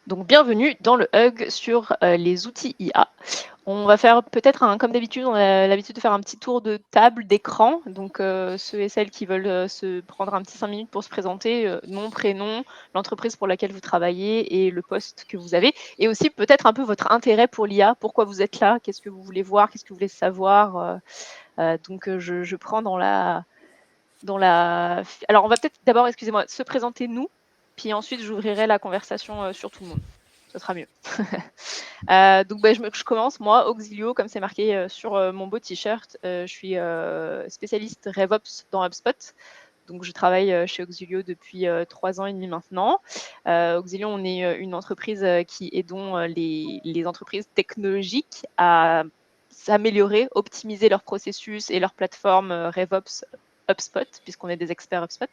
Donc bienvenue dans le Hug sur les outils IA. On va faire peut-être, comme d'habitude, on a l'habitude de faire un petit tour de table, d'écran. Donc ceux et celles qui veulent se prendre un petit 5 minutes pour se présenter, nom, prénom, l'entreprise pour laquelle vous travaillez et le poste que vous avez. Et aussi peut-être un peu votre intérêt pour l'IA, pourquoi vous êtes là, qu'est-ce que vous voulez voir, qu'est-ce que vous voulez savoir. Donc je prends dans la... Alors on va peut-être d'abord, excusez-moi, se présenter nous, puis ensuite j'ouvrirai la conversation sur tout le monde. Ce sera mieux. Donc je commence, moi, Auxilio, comme c'est marqué sur mon beau t-shirt. Je suis spécialiste RevOps dans HubSpot. Donc je travaille chez Auxilio depuis 3 ans et demi maintenant. Auxilio, on est une entreprise qui aidons les entreprises technologiques à s'améliorer, optimiser leurs processus et leurs plateformes RevOps HubSpot, puisqu'on est des experts HubSpot.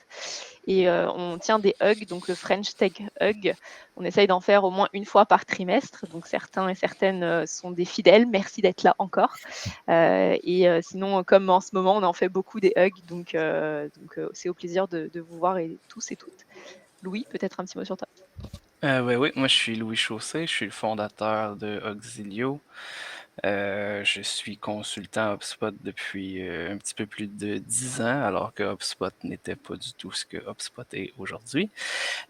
Et on tient des hugs, donc le French Tech Hug. On essaye d'en faire au moins une fois par trimestre. Donc certains et certaines sont des fidèles. Merci d'être là encore. Sinon, comme en ce moment, on en fait beaucoup des hugs. Donc c'est au plaisir de vous voir tous et toutes. Louis, peut-être un petit mot sur toi. Oui, moi je suis Louis Chaussé, je suis le fondateur de Auxilio. Je suis consultant HubSpot depuis un petit peu plus de 10 ans, alors que HubSpot n'était pas du tout ce que HubSpot est aujourd'hui.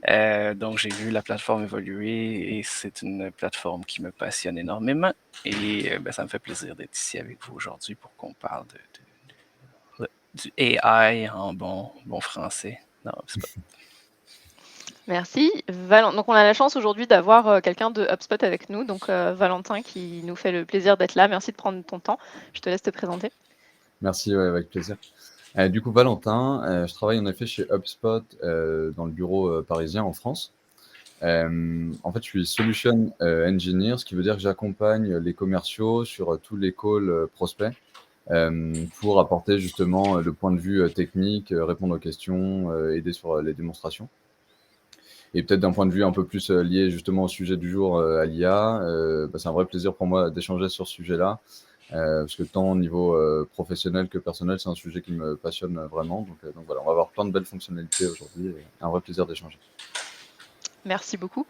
Donc j'ai vu la plateforme évoluer et c'est une plateforme qui me passionne énormément. Et ça me fait plaisir d'être ici avec vous aujourd'hui pour qu'on parle du AI en bon français dans HubSpot. Merci. Donc on a la chance aujourd'hui d'avoir quelqu'un de HubSpot avec nous. Donc Valentin qui nous fait le plaisir d'être là. Merci de prendre ton temps. Je te laisse te présenter. Merci, ouais, avec plaisir. Du coup, Valentin, je travaille en effet chez HubSpot dans le bureau parisien en France. En fait, je suis Solution Engineer, ce qui veut dire que j'accompagne les commerciaux sur tous les calls prospects pour apporter justement le point de vue technique, répondre aux questions, aider sur les démonstrations. Et peut-être d'un point de vue un peu plus lié justement au sujet du jour, à l'IA, c'est un vrai plaisir pour moi d'échanger sur ce sujet-là, parce que tant au niveau professionnel que personnel, c'est un sujet qui me passionne vraiment. Donc voilà, on va avoir plein de belles fonctionnalités aujourd'hui et un vrai plaisir d'échanger. Merci beaucoup.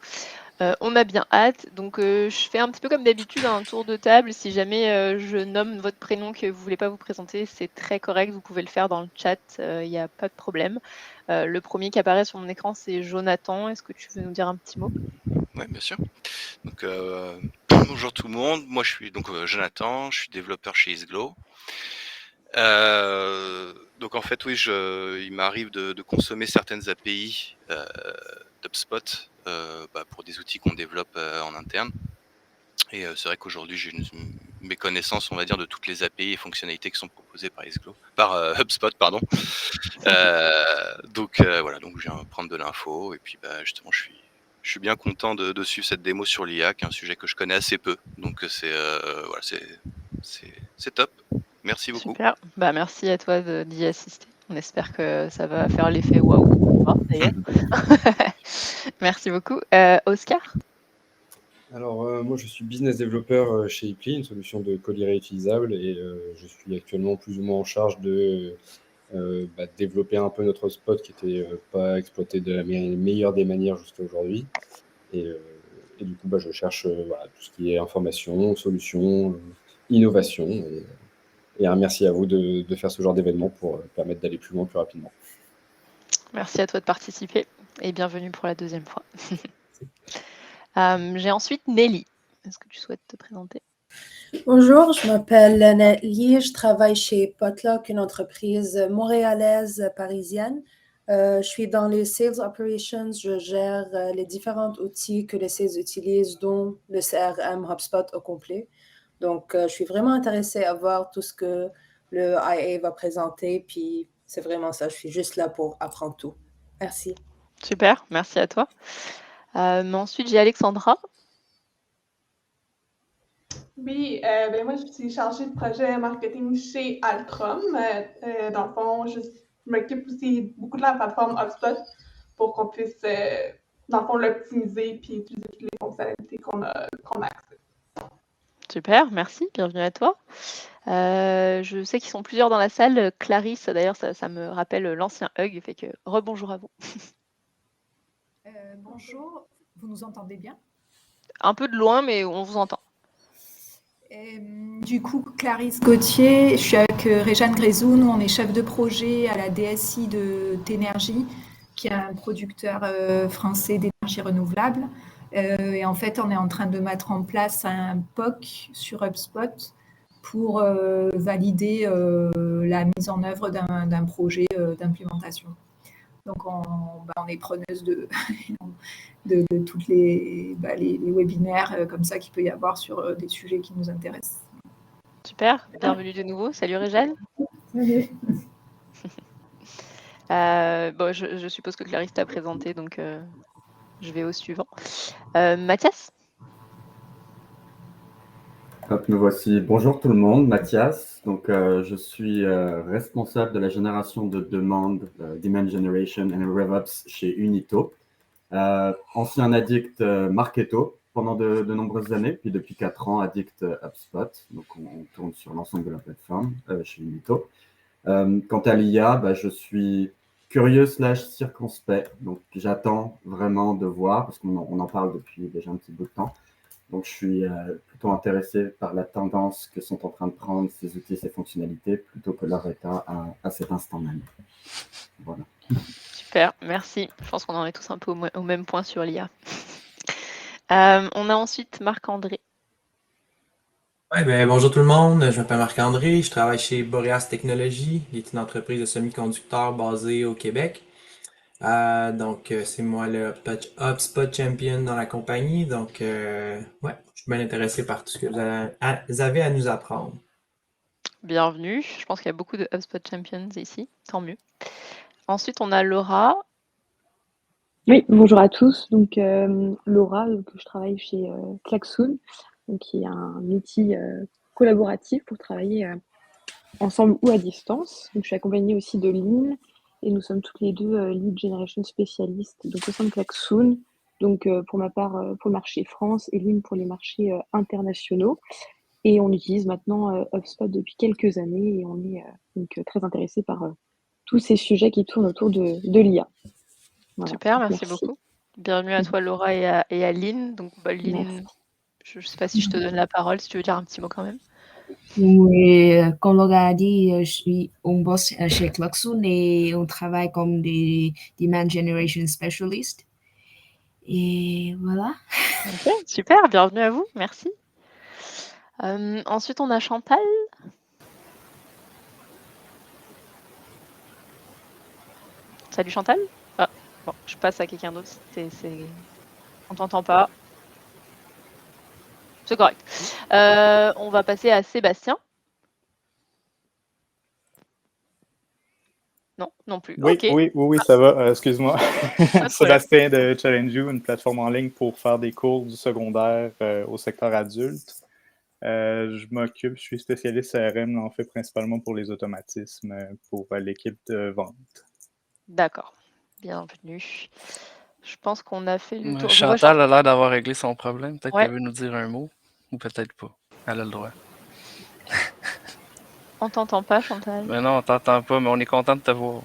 On a bien hâte. Donc, je fais un petit peu comme d'habitude un tour de table. Si jamais je nomme votre prénom que vous voulez pas vous présenter, c'est très correct. Vous pouvez le faire dans le chat. Il n'y a pas de problème. Le premier qui apparaît sur mon écran, c'est Jonathan. Est-ce que tu veux nous dire un petit mot? Oui, bien sûr. Donc, bonjour tout le monde. Moi, je suis donc Jonathan. Je suis développeur chez Isglow. Donc, en fait, oui, il m'arrive de consommer certaines API d'HubSpot pour des outils qu'on développe en interne. Et c'est vrai qu'aujourd'hui, j'ai une méconnaissance, on va dire, de toutes les API et fonctionnalités qui sont proposées par HubSpot, pardon. Donc je viens prendre de l'info et puis justement, je suis bien content de suivre cette démo sur l'IA, qui est un sujet que je connais assez peu. Donc c'est top. Merci beaucoup. Super. Merci à toi d'y assister. On espère que ça va faire l'effet waouh. D'ailleurs. Merci beaucoup. Oscar? Alors, moi, je suis business développeur chez Ipli, une solution de colis réutilisable, et je suis actuellement plus ou moins en charge de développer un peu notre spot qui n'était pas exploité de la meilleure des manières jusqu'à aujourd'hui. Et du coup, je cherche tout ce qui est information, solution, innovation. Et un merci à vous de faire ce genre d'événement pour permettre d'aller plus loin plus rapidement. Merci à toi de participer et bienvenue pour la deuxième fois. J'ai ensuite Nelly. Est-ce que tu souhaites te présenter? Bonjour, je m'appelle Nelly, je travaille chez Potluck, une entreprise montréalaise parisienne. Je suis dans les Sales Operations, je gère les différents outils que les sales utilisent, dont le CRM HubSpot au complet. Donc, je suis vraiment intéressée à voir tout ce que le IA va présenter, puis c'est vraiment ça, je suis juste là pour apprendre tout. Merci. Super, merci à toi. Ensuite, j'ai Alexandra. Oui, moi, je suis chargée de projet marketing chez Altrom. Dans le fond, je m'occupe aussi beaucoup de la plateforme HubSpot pour qu'on puisse, dans le fond, l'optimiser puis utiliser toutes les fonctionnalités qu'on a accès. Super, merci, bienvenue à toi. Je sais qu'ils sont plusieurs dans la salle. Clarisse, d'ailleurs, ça me rappelle l'ancien Hug, fait que rebonjour à vous. Bonjour, vous nous entendez bien? un peu de loin, mais on vous entend. Du coup, Clarisse Gauthier, je suis avec Réjeanne Grézou. Nous, on est chef de projet à la DSI de Ténergie, qui est un producteur français d'énergie renouvelable. Et en fait, on est en train de mettre en place un POC sur HubSpot pour valider la mise en œuvre d'un projet d'implémentation. Donc, on est preneuse de toutes les webinaires comme ça qu'il peut y avoir sur des sujets qui nous intéressent. Super, bienvenue de nouveau. Salut Réjeanne. Salut. Bon, je suppose que Clarisse t'a présenté, donc je vais au suivant. Mathias? Hop, me voici. Bonjour tout le monde, Mathias. Donc, je suis responsable de la génération de demandes, Demand Generation and RevOps chez Unito. Ancien addict Marketo pendant de nombreuses années, puis depuis 4 ans, addict HubSpot. Donc, on tourne sur l'ensemble de la plateforme chez Unito. Quant à l'IA, je suis curieux / circonspect. Donc, j'attends vraiment de voir, parce qu'on en parle depuis déjà un petit bout de temps. Donc, je suis plutôt intéressé par la tendance que sont en train de prendre ces outils, ces fonctionnalités, plutôt que leur état à cet instant même. Voilà. Super, merci. Je pense qu'on en est tous un peu au même point sur l'IA. On a ensuite Marc-André. Ouais, bonjour tout le monde, je m'appelle Marc-André, je travaille chez Boreas Technologies, qui est une entreprise de semi-conducteurs basée au Québec. Donc, c'est moi le HubSpot Champion dans la compagnie. Donc, je suis bien intéressé par tout ce que vous avez à nous apprendre. Bienvenue. Je pense qu'il y a beaucoup de HubSpot Champions ici, tant mieux. Ensuite, on a Laura. Oui, bonjour à tous. Donc, Laura, je travaille chez Klaxoon, donc, qui est un outil collaboratif pour travailler ensemble ou à distance. Donc, je suis accompagnée aussi de Lynn et nous sommes toutes les deux lead generation spécialistes donc, au sein de Klaxoon. Donc, pour ma part, pour le marché France et Lynn pour les marchés internationaux. Et on utilise maintenant HubSpot depuis quelques années et on est donc, très intéressé par tous ces sujets qui tournent autour de l'IA. Voilà. Super, merci beaucoup. Bienvenue à toi Laura et à Lynn. Donc Lynn, je ne sais pas si je te donne la parole, si tu veux dire un petit mot quand même. Oui, comme Laura a dit, on bosse chez Klaxoon et on travaille comme des Demand Generation Specialist. Et voilà. Okay, super, bienvenue à vous, merci. Ensuite, on a Chantal. Salut Chantal. Ah, bon, je passe à quelqu'un d'autre. On t'entend pas. C'est correct. On va passer à Sébastien. Non, non plus. Oui, okay. oui, ça va. Excuse-moi. Sébastien de Challenge You, une plateforme en ligne pour faire des cours du secondaire au secteur adulte. Je suis spécialiste CRM, en fait, principalement pour les automatismes, pour l'équipe de vente. D'accord. Bienvenue. Je pense qu'on a fait le tour. Chantal a l'air d'avoir réglé son problème. Peut-être ouais. qu'elle veut nous dire un mot, ou peut-être pas. Elle a le droit. On t'entend pas, Chantal? Mais non, on t'entend pas, mais on est content de te voir.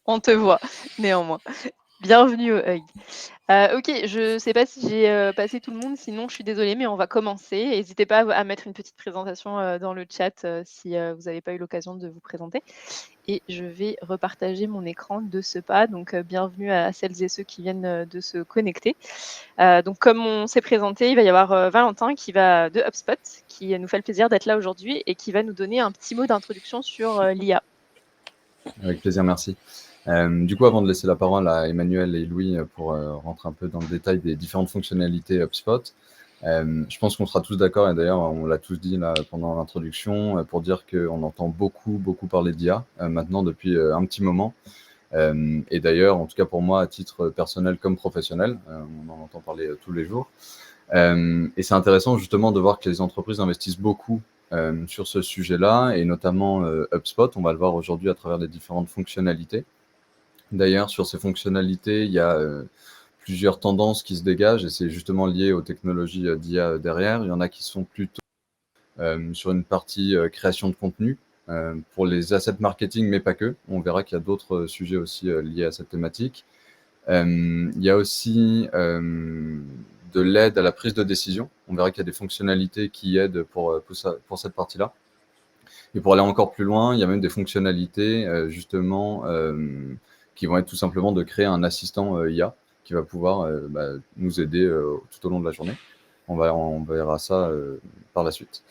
On te voit, néanmoins. Bienvenue au Hug. Ok, je ne sais pas si j'ai passé tout le monde, sinon je suis désolée, mais on va commencer. N'hésitez pas à mettre une petite présentation dans le chat si vous n'avez pas eu l'occasion de vous présenter. Et je vais repartager mon écran de ce pas. Donc, bienvenue à celles et ceux qui viennent de se connecter. Donc, comme on s'est présenté, il va y avoir Valentin de HubSpot qui nous fait le plaisir d'être là aujourd'hui et qui va nous donner un petit mot d'introduction sur l'IA. Avec plaisir, merci. Du coup, avant de laisser la parole à Emmanuel et Louis pour rentrer un peu dans le détail des différentes fonctionnalités HubSpot, je pense qu'on sera tous d'accord, et d'ailleurs on l'a tous dit là, pendant l'introduction, pour dire qu'on entend beaucoup parler d'IA maintenant depuis un petit moment. Et d'ailleurs, en tout cas pour moi, à titre personnel comme professionnel, on en entend parler tous les jours. Et c'est intéressant justement de voir que les entreprises investissent beaucoup sur ce sujet-là, et notamment HubSpot, on va le voir aujourd'hui à travers les différentes fonctionnalités. D'ailleurs, sur ces fonctionnalités, il y a plusieurs tendances qui se dégagent, et c'est justement lié aux technologies d'IA derrière. Il y en a qui sont plutôt sur une partie création de contenu, pour les assets marketing, mais pas que. On verra qu'il y a d'autres sujets aussi liés à cette thématique. Il y a aussi de l'aide à la prise de décision. On verra qu'il y a des fonctionnalités qui aident pour cette partie-là. Et pour aller encore plus loin, il y a même des fonctionnalités justement qui vont être tout simplement de créer un assistant IA qui va pouvoir nous aider tout au long de la journée. On verra ça par la suite.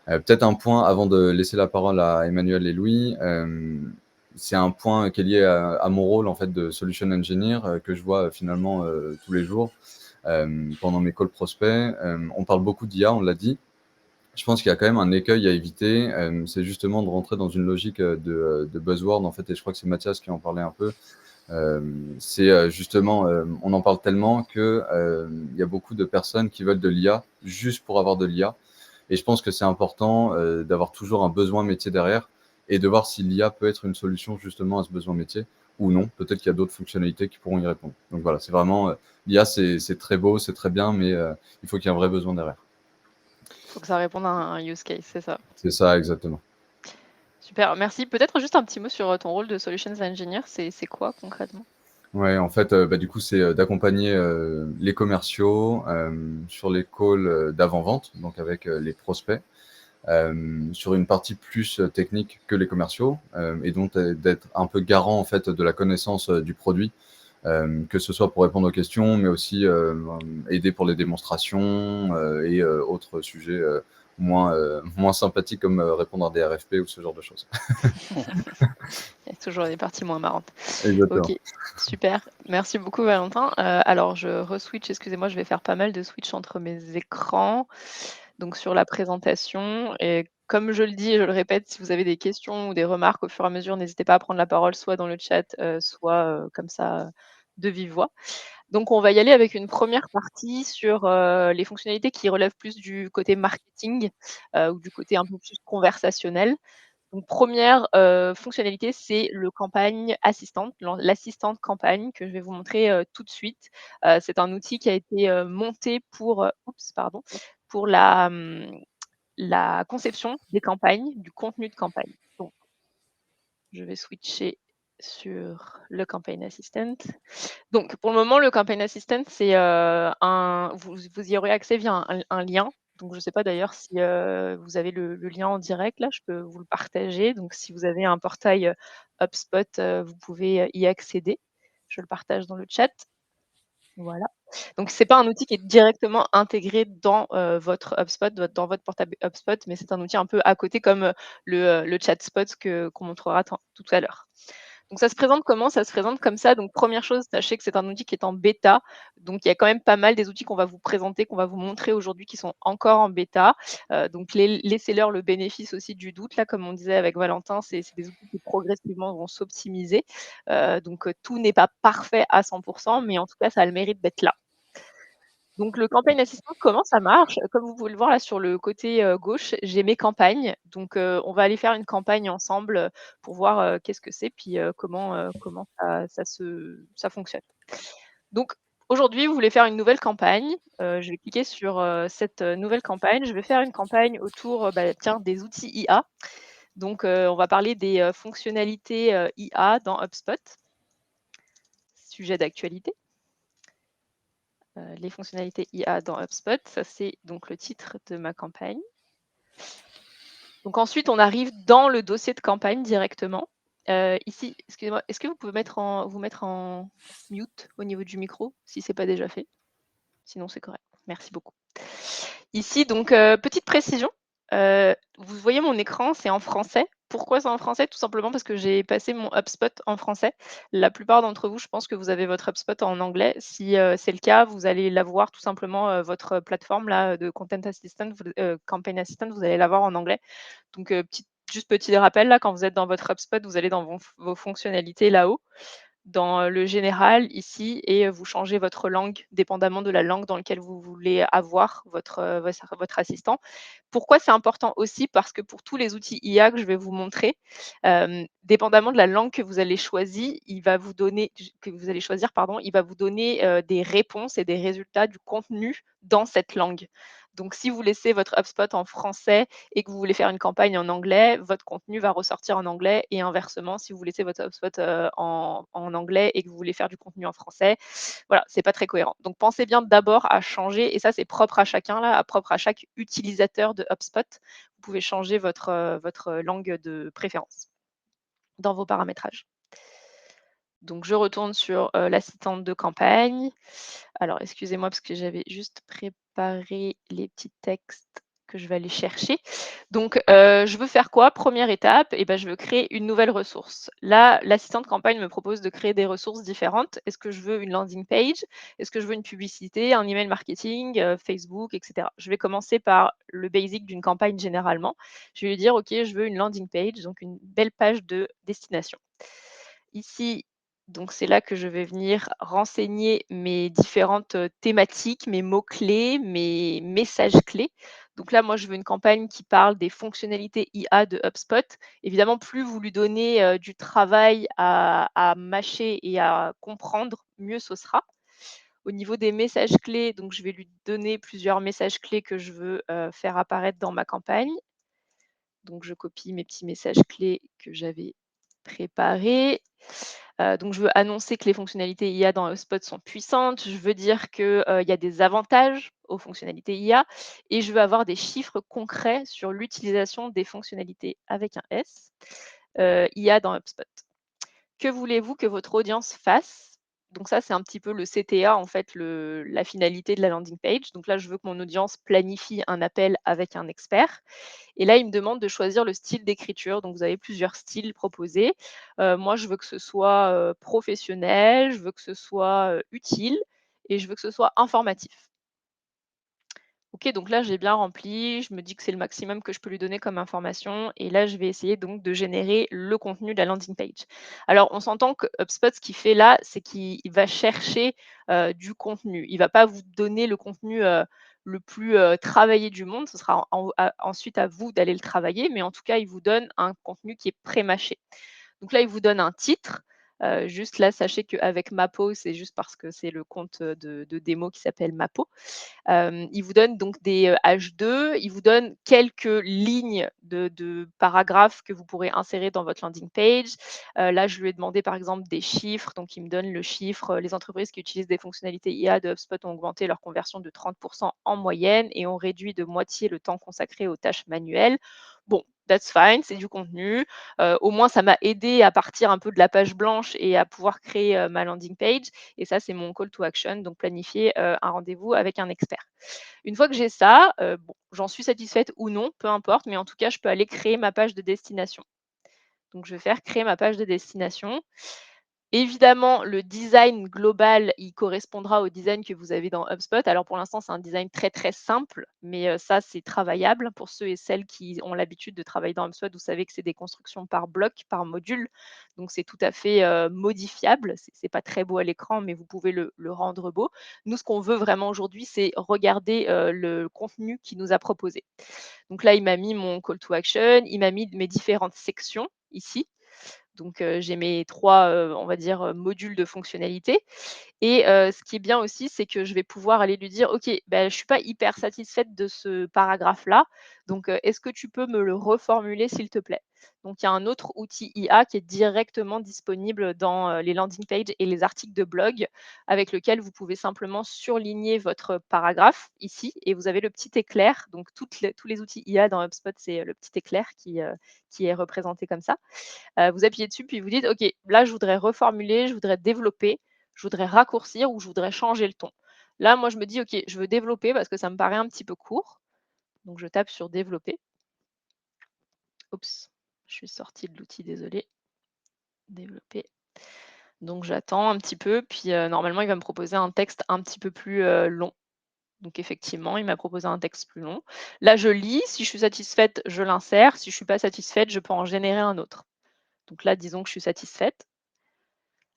Peut-être un point avant de laisser la parole à Emmanuel et Louis. C'est un point qui est lié à mon rôle en fait de solution engineer que je vois finalement tous les jours pendant mes calls prospects. On parle beaucoup d'IA, on l'a dit. Je pense qu'il y a quand même un écueil à éviter. C'est justement de rentrer dans une logique de buzzword en fait, et je crois que c'est Mathias qui en parlait un peu. C'est justement, on en parle tellement que il y a beaucoup de personnes qui veulent de l'IA juste pour avoir de l'IA. Et je pense que c'est important d'avoir toujours un besoin métier derrière et de voir si l'IA peut être une solution justement à ce besoin métier ou non. Peut-être qu'il y a d'autres fonctionnalités qui pourront y répondre. Donc voilà, c'est vraiment l'IA, c'est très beau, c'est très bien, mais il faut qu'il y ait un vrai besoin derrière. Il faut que ça réponde à un use case, c'est ça. C'est ça, exactement. Super, merci. Peut-être juste un petit mot sur ton rôle de Solutions Engineer, c'est quoi concrètement? Ouais, en fait, du coup, c'est d'accompagner les commerciaux sur les calls d'avant-vente, donc avec les prospects, sur une partie plus technique que les commerciaux, et donc d'être un peu garant en fait de la connaissance du produit, que ce soit pour répondre aux questions, mais aussi aider pour les démonstrations et autres sujets moins sympathiques comme répondre à des RFP ou ce genre de choses. Il y a toujours des parties moins marrantes. Exactement. Ok, super. Merci beaucoup Valentin. Alors je re-switch, excusez-moi, je vais faire pas mal de switch entre mes écrans. Donc sur la présentation, et comme je le dis et je le répète, si vous avez des questions ou des remarques au fur et à mesure, n'hésitez pas à prendre la parole soit dans le chat, soit comme ça de vive voix. Donc on va y aller avec une première partie sur les fonctionnalités qui relèvent plus du côté marketing ou du côté un peu plus conversationnel. Donc première fonctionnalité, c'est le campagne assistante, l'assistante campagne que je vais vous montrer tout de suite. C'est un outil qui a été monté pour, pour la conception des campagnes, du contenu de campagne. Donc, je vais switcher sur le Campaign Assistant. Donc, pour le moment, le Campaign Assistant, c'est vous y aurez accès via un lien. Donc, je ne sais pas d'ailleurs si vous avez le lien en direct, là, je peux vous le partager. Donc, si vous avez un portail HubSpot, vous pouvez y accéder. Je le partage dans le chat. Voilà. Donc, ce n'est pas un outil qui est directement intégré dans votre HubSpot, dans votre portail HubSpot, mais c'est un outil un peu à côté comme le ChatSpot qu'on montrera tout à l'heure. Donc ça se présente comment? Ça se présente comme ça. Donc première chose, sachez que c'est un outil qui est en bêta. Donc il y a quand même pas mal des outils qu'on va vous présenter, qu'on va vous montrer aujourd'hui qui sont encore en bêta. Donc laissez-leur le bénéfice aussi du doute. Là, comme on disait avec Valentin, c'est des outils qui progressivement vont s'optimiser. Donc tout n'est pas parfait à 100%, mais en tout cas, ça a le mérite d'être là. Donc le Campaign Assistant, comment ça marche? Comme vous pouvez le voir là sur le côté gauche, j'ai mes campagnes. Donc on va aller faire une campagne ensemble pour voir qu'est-ce que c'est, puis comment ça fonctionne. Donc aujourd'hui, vous voulez faire une nouvelle campagne. Je vais cliquer sur cette nouvelle campagne. Je vais faire une campagne autour des outils IA. Donc on va parler des fonctionnalités IA dans HubSpot. Sujet d'actualité. Les fonctionnalités IA dans HubSpot, ça c'est donc le titre de ma campagne. Donc ensuite, on arrive dans le dossier de campagne directement. Ici, excusez-moi, est-ce que vous pouvez vous mettre en mute au niveau du micro, si ce n'est pas déjà fait? Sinon, c'est correct. Merci beaucoup. Ici, donc, petite précision. Vous voyez mon écran, c'est en français. Pourquoi c'est en français? Tout simplement parce que j'ai passé mon HubSpot en français. La plupart d'entre vous, je pense que vous avez votre HubSpot en anglais. Si c'est le cas, vous allez l'avoir tout simplement, votre plateforme là, de Content Assistant, Campaign Assistant, vous allez l'avoir en anglais. Donc, juste petit rappel, là, quand vous êtes dans votre HubSpot, vous allez dans vos fonctionnalités là-haut, dans le général ici, et vous changez votre langue dépendamment de la langue dans laquelle vous voulez avoir votre assistant. Pourquoi c'est important aussi? Parce que pour tous les outils IA que je vais vous montrer, dépendamment de la langue que vous allez choisir, il va vous donner des réponses et des résultats du contenu dans cette langue. Donc, si vous laissez votre HubSpot en français et que vous voulez faire une campagne en anglais, votre contenu va ressortir en anglais et inversement, si vous laissez votre HubSpot en anglais et que vous voulez faire du contenu en français, voilà, c'est pas très cohérent. Donc, pensez bien d'abord à changer, et ça, c'est propre à chacun, là, propre à chaque utilisateur de HubSpot. Vous pouvez changer votre langue de préférence dans vos paramétrages. Donc, je retourne sur l'assistante de campagne. Alors, excusez-moi parce que j'avais juste préparé les petits textes que je vais aller chercher. Donc, je veux faire quoi? Première étape, eh ben, je veux créer une nouvelle ressource. Là, l'assistante campagne me propose de créer des ressources différentes. Est-ce que je veux une landing page? Est-ce que je veux une publicité, un email marketing, Facebook, etc. Je vais commencer par le basic d'une campagne généralement. Je vais lui dire, OK, je veux une landing page, donc une belle page de destination. Ici, donc c'est là que je vais venir renseigner mes différentes thématiques, mes mots-clés, mes messages clés. Donc là, moi, je veux une campagne qui parle des fonctionnalités IA de HubSpot. Évidemment, plus vous lui donnez du travail à mâcher et à comprendre, mieux ce sera. Au niveau des messages clés, donc je vais lui donner plusieurs messages clés que je veux faire apparaître dans ma campagne. Donc je copie mes petits messages clés que j'avais préparés. Donc je veux annoncer que les fonctionnalités IA dans HubSpot sont puissantes. Je veux dire qu'il y a des avantages aux fonctionnalités IA et je veux avoir des chiffres concrets sur l'utilisation des fonctionnalités avec un S IA dans HubSpot. Que voulez-vous que votre audience fasse? Donc ça, c'est un petit peu le CTA, en fait, la finalité de la landing page. Donc là, je veux que mon audience planifie un appel avec un expert. Et là, il me demande de choisir le style d'écriture. Donc, vous avez plusieurs styles proposés. Moi, je veux que ce soit professionnel, je veux que ce soit utile et je veux que ce soit informatif. OK, donc là, j'ai bien rempli. Je me dis que c'est le maximum que je peux lui donner comme information. Et là, je vais essayer donc de générer le contenu de la landing page. Alors, on s'entend que HubSpot, ce qu'il fait là, c'est qu'il va chercher du contenu. Il ne va pas vous donner le contenu le plus travaillé du monde. Ce sera ensuite à vous d'aller le travailler. Mais en tout cas, il vous donne un contenu qui est pré-mâché. Donc là, il vous donne un titre. Juste là, sachez qu'avec Mapo, c'est juste parce que c'est le compte de démo qui s'appelle Mapo. Il vous donne donc des H2, il vous donne quelques lignes de paragraphes que vous pourrez insérer dans votre landing page. Là, je lui ai demandé par exemple des chiffres, donc il me donne le chiffre. Les entreprises qui utilisent des fonctionnalités IA de HubSpot ont augmenté leur conversion de 30% en moyenne et ont réduit de moitié le temps consacré aux tâches manuelles. Bon, that's fine, c'est du contenu. Au moins, ça m'a aidé à partir un peu de la page blanche et à pouvoir créer ma landing page. Et ça, c'est mon call to action, donc planifier un rendez-vous avec un expert. Une fois que j'ai ça, bon, j'en suis satisfaite ou non, peu importe, mais en tout cas, je peux aller créer ma page de destination. Donc, je vais faire créer ma page de destination. Évidemment, le design global, il correspondra au design que vous avez dans HubSpot. Alors pour l'instant, c'est un design très, très simple, mais ça, c'est travaillable. Pour ceux et celles qui ont l'habitude de travailler dans HubSpot, vous savez que c'est des constructions par bloc, par module. Donc c'est tout à fait modifiable. C'est pas très beau à l'écran, mais vous pouvez le rendre beau. Nous, ce qu'on veut vraiment aujourd'hui, c'est regarder le contenu qu'il nous a proposé. Donc là, il m'a mis mon call to action, il m'a mis mes différentes sections ici. Donc, j'ai mes 3, on va dire, modules de fonctionnalité et ce qui est bien aussi, c'est que je vais pouvoir aller lui dire: «OK, bah, je ne suis pas hyper satisfaite de ce paragraphe-là, donc est-ce que tu peux me le reformuler, s'il te plaît?» Donc il y a un autre outil IA qui est directement disponible dans, les landing pages et les articles de blog avec lequel vous pouvez simplement surligner votre paragraphe ici et vous avez le petit éclair. Donc tous les outils IA dans HubSpot, c'est le petit éclair qui est représenté comme ça. Vous appuyez dessus, puis vous dites: «OK, là, je voudrais reformuler, je voudrais développer, je voudrais raccourcir ou je voudrais changer le ton». Là, moi, je me dis: «OK, je veux développer parce que ça me paraît un petit peu court». Donc je tape sur développer. Oups, je suis sortie de l'outil, désolée. Développer. Donc j'attends un petit peu, puis normalement, il va me proposer un texte un petit peu plus long. Donc effectivement, il m'a proposé un texte plus long. Là, je lis. Si je suis satisfaite, je l'insère. Si je ne suis pas satisfaite, je peux en générer un autre. Donc là, disons que je suis satisfaite.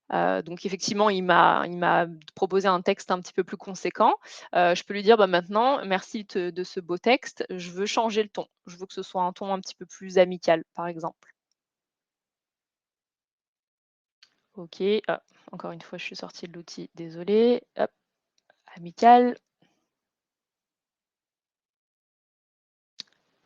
Donc effectivement, il m'a proposé un texte un petit peu plus conséquent. Je peux lui dire: «Bah, maintenant, merci de ce beau texte, je veux changer le ton. Je veux que ce soit un ton un petit peu plus amical», par exemple. OK, encore une fois, je suis sortie de l'outil, désolée. Hop, amical.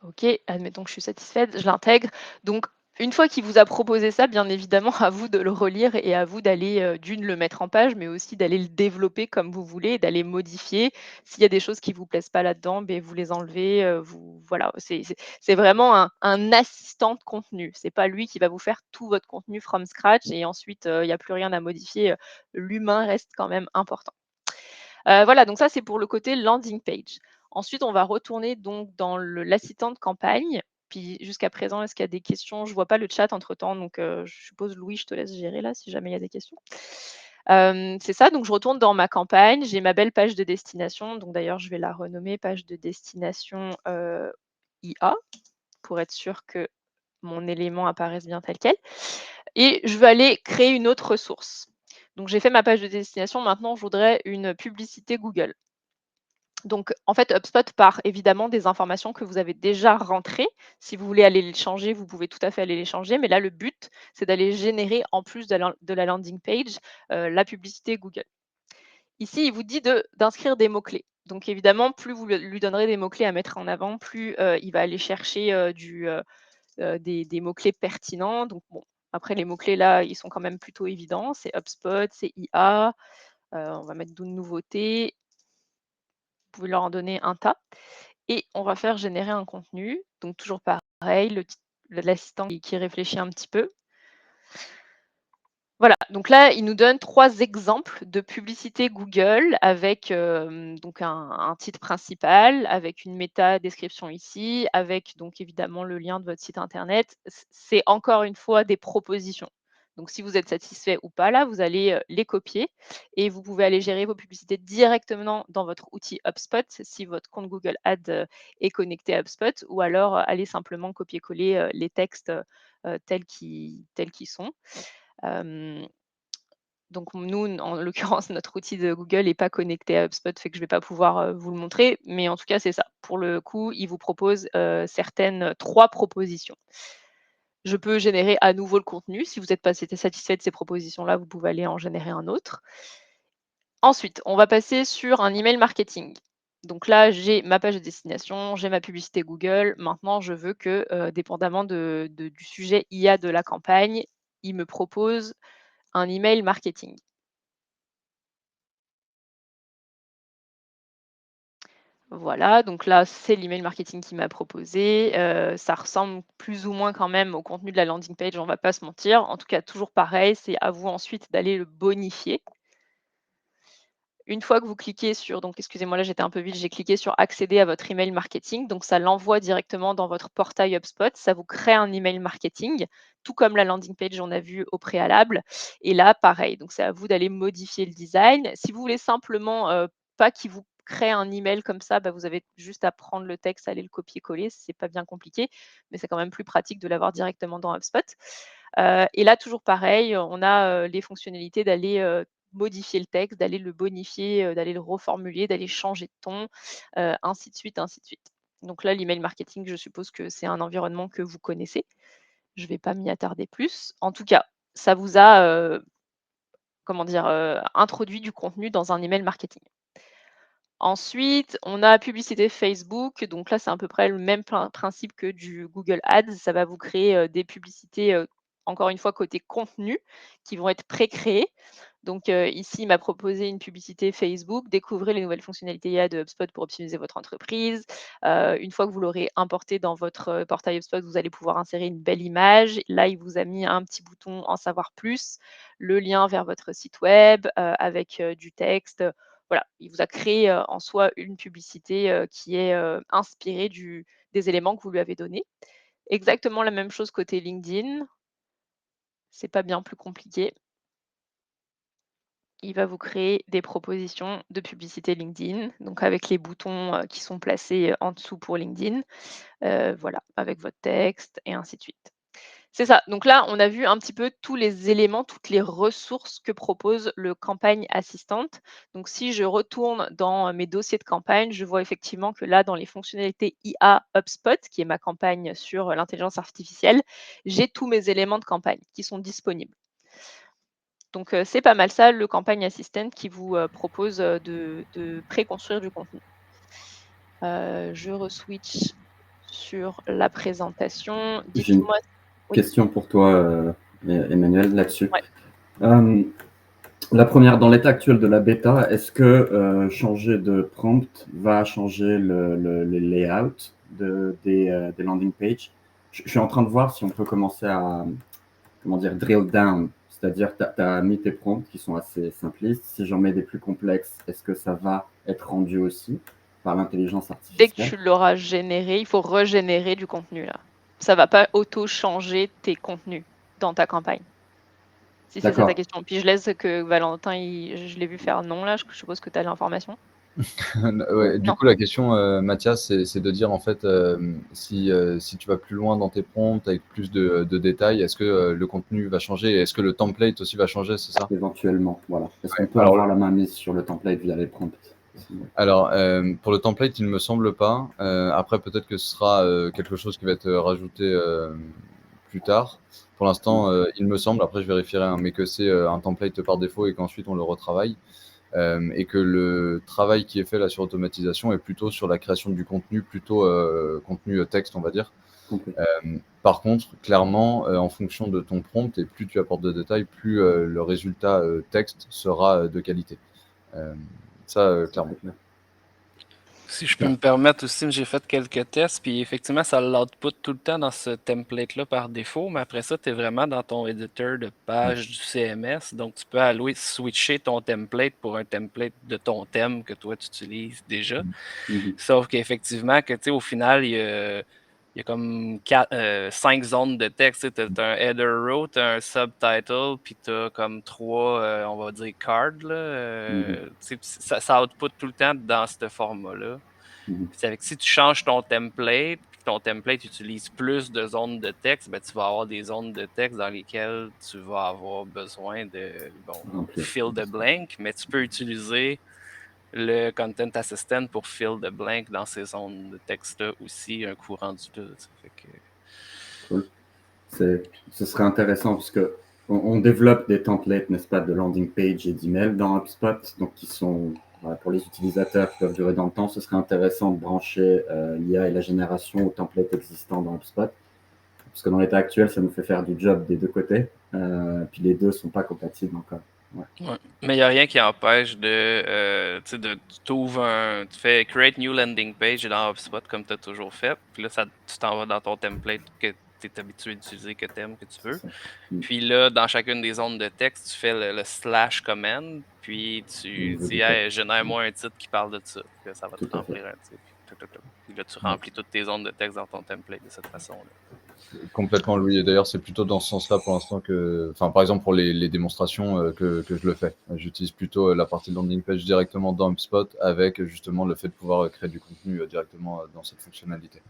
OK, admettons que je suis satisfaite, je l'intègre. Donc, une fois qu'il vous a proposé ça, bien évidemment, à vous de le relire et à vous d'aller, d'une, le mettre en page, mais aussi d'aller le développer comme vous voulez et d'aller modifier. S'il y a des choses qui vous plaisent pas là-dedans, beh, vous les enlevez, voilà, c'est vraiment un assistant de contenu. C'est pas lui qui va vous faire tout votre contenu from scratch et ensuite, il y a plus rien à modifier, l'humain reste quand même important. Voilà, donc ça, c'est pour le côté landing page. Ensuite, on va retourner donc dans l'assistant de campagne. Puis jusqu'à présent, est-ce qu'il y a des questions? Je vois pas le chat entre-temps, donc je suppose, Louis, je te laisse gérer là, si jamais il y a des questions. C'est ça, donc je retourne dans ma campagne, j'ai ma belle page de destination. Donc d'ailleurs, je vais la renommer page de destination, IA, pour être sûr que mon élément apparaisse bien tel quel. Et je vais aller créer une autre ressource. Donc j'ai fait ma page de destination, maintenant je voudrais une publicité Google. Donc en fait, HubSpot part évidemment des informations que vous avez déjà rentrées. Si vous voulez aller les changer, vous pouvez tout à fait aller les changer, mais là le but, c'est d'aller générer en plus de la landing page, la publicité Google. Ici, il vous dit d'inscrire des mots-clés. Donc évidemment, plus vous lui donnerez des mots-clés à mettre en avant, plus, il va aller chercher, des mots-clés pertinents. Donc bon, après les mots-clés là, ils sont quand même plutôt évidents. C'est HubSpot, c'est IA, on va mettre d'une nouveauté. Vous pouvez leur en donner un tas et on va faire générer un contenu. Donc toujours pareil, l'assistant qui réfléchit un petit peu. Voilà, donc là, il nous donne 3 exemples de publicité Google avec, donc un titre principal, avec une méta description ici, avec donc évidemment le lien de votre site internet. C'est encore une fois des propositions. Donc si vous êtes satisfait ou pas là, vous allez, les copier et vous pouvez aller gérer vos publicités directement dans votre outil HubSpot si votre compte Google Ads, est connecté à HubSpot ou alors, aller simplement copier-coller, les textes, tels qu'ils sont. Donc nous, en l'occurrence, notre outil de Google n'est pas connecté à HubSpot, fait que je ne vais pas pouvoir, vous le montrer, mais en tout cas, c'est ça. Pour le coup, il vous propose, 3 propositions. Je peux générer à nouveau le contenu. Si vous n'êtes pas satisfait de ces propositions-là, vous pouvez aller en générer un autre. Ensuite, on va passer sur un email marketing. Donc là, j'ai ma page de destination, j'ai ma publicité Google. Maintenant, je veux que, dépendamment du sujet IA de la campagne, il me propose un email marketing. Voilà, donc là, c'est l'email marketing qu'il m'a proposé. Ça ressemble plus ou moins quand même au contenu de la landing page, on va pas se mentir. En tout cas, toujours pareil, c'est à vous ensuite d'aller le bonifier. Une fois que vous cliquez sur, donc excusez-moi, là j'étais un peu vite, j'ai cliqué sur accéder à votre email marketing. Donc ça l'envoie directement dans votre portail HubSpot. Ça vous crée un email marketing, tout comme la landing page on a vu au préalable. Et là, pareil, donc c'est à vous d'aller modifier le design. Si vous voulez simplement pas qu'il vous crée un email comme ça, bah, vous avez juste à prendre le texte, aller le copier-coller. C'est pas bien compliqué, mais c'est quand même plus pratique de l'avoir directement dans HubSpot. Et là, toujours pareil, on a les fonctionnalités d'aller modifier le texte, d'aller le bonifier, d'aller le reformuler, d'aller changer de ton, ainsi de suite, ainsi de suite. Donc là, l'email marketing, je suppose que c'est un environnement que vous connaissez. Je ne vais pas m'y attarder plus. En tout cas, ça vous a, comment dire, introduit du contenu dans un email marketing. Ensuite, on a publicité Facebook. Donc là, c'est à peu près le même principe que du Google Ads. Ça va vous créer des publicités, encore une fois, côté contenu, qui vont être pré-créées. Donc ici, il m'a proposé une publicité Facebook. Découvrez les nouvelles fonctionnalités IA de HubSpot pour optimiser votre entreprise. Une fois que vous l'aurez importé dans votre portail HubSpot, vous allez pouvoir insérer une belle image. Là, il vous a mis un petit bouton en savoir plus, le lien vers votre site web avec du texte. Voilà, il vous a créé en soi une publicité qui est inspirée des éléments que vous lui avez donnés. Exactement la même chose côté LinkedIn. C'est pas bien plus compliqué. Il va vous créer des propositions de publicité LinkedIn, donc avec les boutons qui sont placés en dessous pour LinkedIn. Voilà, avec votre texte et ainsi de suite. C'est ça. Donc là, on a vu un petit peu tous les éléments, toutes les ressources que propose le Campagne Assistant. Donc si je retourne dans mes dossiers de campagne, je vois effectivement que là, dans les fonctionnalités IA HubSpot, qui est ma campagne sur l'intelligence artificielle, j'ai tous mes éléments de campagne qui sont disponibles. Donc c'est pas mal ça, le Campagne Assistant qui vous propose de préconstruire du contenu. Je re-switch sur la présentation. J'ai une Dites-moi. Oui. question pour toi, Emmanuel, là-dessus. Ouais. La première, dans l'état actuel de la bêta, est-ce que changer de prompt va changer le layout des landing pages? Je suis en train de voir si on peut commencer à, comment dire, drill down. C'est-à-dire, tu as mis tes prompts qui sont assez simplistes. Si j'en mets des plus complexes, est-ce que ça va être rendu aussi par l'intelligence Dès que artificielle? tu l'auras généré, il faut régénérer du contenu là. Ça va pas auto-changer tes contenus dans ta campagne. Si c'est ça ta D'accord. question. Puis je laisse que Valentin, je l'ai vu faire non là, je suppose que tu as l'information. Ouais, du Non. coup, la question, Mathias, c'est de dire en fait, si tu vas plus loin dans tes prompts avec plus de détails, est-ce que le contenu va changer et est-ce que le template aussi va changer, c'est ça? Éventuellement, voilà. Est-ce qu'on Ouais, peut alors, avoir la main mise sur le template via les prompts? Alors, pour le template, il ne me semble pas. Après, peut-être que ce sera quelque chose qui va être rajouté plus tard. Pour l'instant, il me semble, après je vérifierai, hein, mais que c'est un template par défaut et qu'ensuite on le retravaille. Et que le travail qui est fait là sur automatisation est plutôt sur la création du contenu, plutôt contenu texte, on va dire. Par contre, clairement, en fonction de ton prompt, et plus tu apportes de détails, plus le résultat texte sera de qualité. Ça, clairement. Si je peux me permettre aussi, j'ai fait quelques tests, puis effectivement, ça l'output tout le temps dans ce template-là par défaut, mais après ça, tu es vraiment dans ton éditeur de page du CMS, donc tu peux aller switcher ton template pour un template de ton thème que toi, tu utilises déjà. Sauf qu'effectivement, que, tu sais, au final, il y a comme 5 zones de texte. Tu as un header row, tu as un subtitle, puis tu as comme 3, on va dire, cards. Là, ça output tout le temps dans ce format-là. Si tu changes ton template, puis que ton template utilise plus de zones de texte, ben, tu vas avoir des zones de texte dans lesquelles tu vas avoir besoin de fill the blank, mais tu peux utiliser le Content Assistant pour fill the blank dans ces zones de texte-là aussi, un coup rendu là. Cool. Ce serait intéressant parce que on développe des templates, n'est-ce pas, de landing page et d'email dans HubSpot, donc qui sont pour les utilisateurs qui peuvent durer dans le temps. Ce serait intéressant de brancher l'IA et la génération aux templates existants dans HubSpot, parce que dans l'état actuel, ça nous fait faire du job des deux côtés, puis les deux ne sont pas compatibles encore. Ouais. Mais il n'y a rien qui empêche tu fais create new landing page dans HubSpot comme tu as toujours fait. Puis là, tu t'en vas dans ton template que tu es habitué d'utiliser, que tu aimes, que tu veux. Puis là, dans chacune des zones de texte, tu fais le slash command. Puis tu dis, hey, génère-moi un titre qui parle de ça. Puis là, ça va te remplir un titre. Puis là, tu remplis toutes tes zones de texte dans ton template de cette façon-là. Complètement, Louis. Et d'ailleurs, c'est plutôt dans ce sens-là pour l'instant que, enfin, par exemple, pour les démonstrations que je le fais. J'utilise plutôt la partie landing page directement dans HubSpot avec justement le fait de pouvoir créer du contenu directement dans cette fonctionnalité.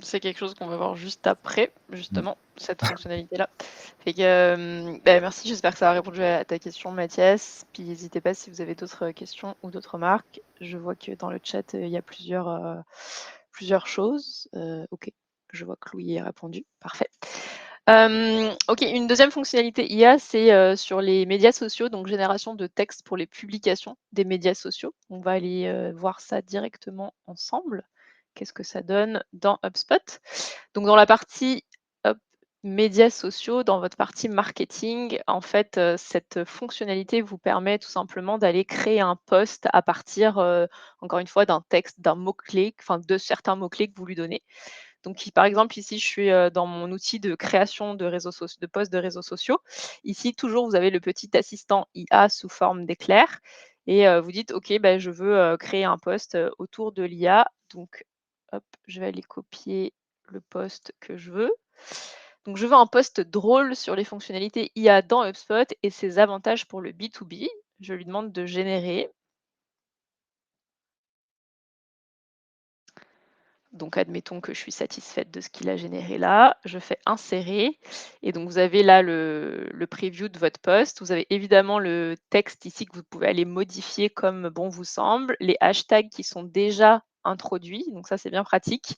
C'est quelque chose qu'on va voir juste après, justement, cette fonctionnalité-là. Fait que, merci, j'espère que ça a répondu à ta question, Mathias. Puis n'hésitez pas si vous avez d'autres questions ou d'autres remarques. Je vois que dans le chat, il y a plusieurs choses. Ok, je vois que Louis a répondu. Parfait. Ok, une deuxième fonctionnalité IA, c'est sur les médias sociaux, donc génération de texte pour les publications des médias sociaux. On va aller voir ça directement ensemble. Qu'est-ce que ça donne dans HubSpot? Donc dans la partie médias sociaux, dans votre partie marketing, en fait, cette fonctionnalité vous permet tout simplement d'aller créer un post à partir, encore une fois, d'un texte, d'un mot-clé, enfin de certains mots-clés que vous lui donnez. Donc par exemple, ici, je suis dans mon outil de création de posts de réseaux sociaux. Ici, toujours, vous avez le petit assistant IA sous forme d'éclair. Et vous dites, OK, je veux créer un post autour de l'IA. Donc, hop, je vais aller copier le post que je veux. Donc, je veux un post drôle sur les fonctionnalités IA dans HubSpot et ses avantages pour le B2B. Je lui demande de générer. Donc, admettons que je suis satisfaite de ce qu'il a généré là. Je fais insérer. Et donc, vous avez là le preview de votre post. Vous avez évidemment le texte ici que vous pouvez aller modifier comme bon vous semble. Les hashtags qui sont déjà introduit, donc ça c'est bien pratique.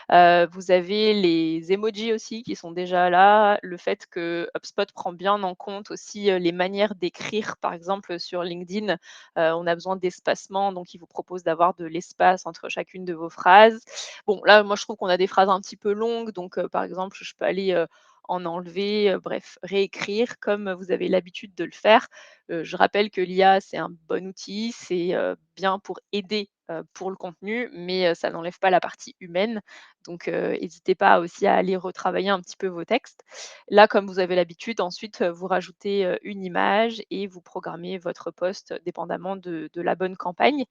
Vous avez les emojis aussi qui sont déjà là, le fait que HubSpot prend bien en compte aussi, les manières d'écrire. Par exemple, sur LinkedIn, on a besoin d'espacement, donc il vous propose d'avoir de l'espace entre chacune de vos phrases. Bon, là, moi, je trouve qu'on a des phrases un petit peu longues, donc par exemple, je peux aller, en enlever, bref, réécrire comme vous avez l'habitude de le faire. Je rappelle que l'IA, c'est un bon outil, c'est, bien pour aider, pour le contenu, mais ça n'enlève pas la partie humaine. Donc hésitez pas aussi à aller retravailler un petit peu vos textes. Là, comme vous avez l'habitude, ensuite, vous rajoutez, une image et vous programmez votre post dépendamment de la bonne campagne.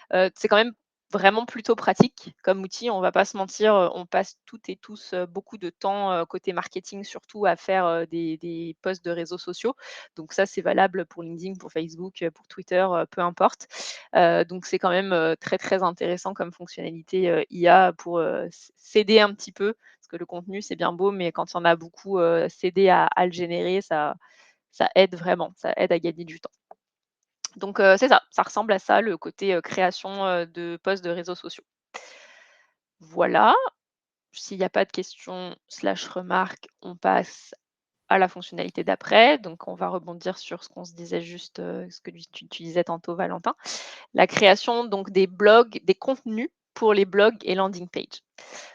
C'est quand même vraiment plutôt pratique comme outil, on va pas se mentir, on passe toutes et tous, beaucoup de temps, côté marketing surtout à faire, des posts de réseaux sociaux. Donc ça, c'est valable pour LinkedIn, pour Facebook, pour Twitter, peu importe. Donc c'est quand même, très, très intéressant comme fonctionnalité, IA pour, s'aider un petit peu, parce que le contenu, c'est bien beau, mais quand il y en a beaucoup, s'aider à le générer, ça aide vraiment, ça aide à gagner du temps. Donc c'est ça, ça ressemble à ça le côté, création, de posts de réseaux sociaux. Voilà, s'il n'y a pas de questions/remarques, on passe à la fonctionnalité d'après. Donc on va rebondir sur ce qu'on se disait juste, ce que tu disais tantôt Valentin. La création donc des blogs, des contenus pour les blogs et landing page.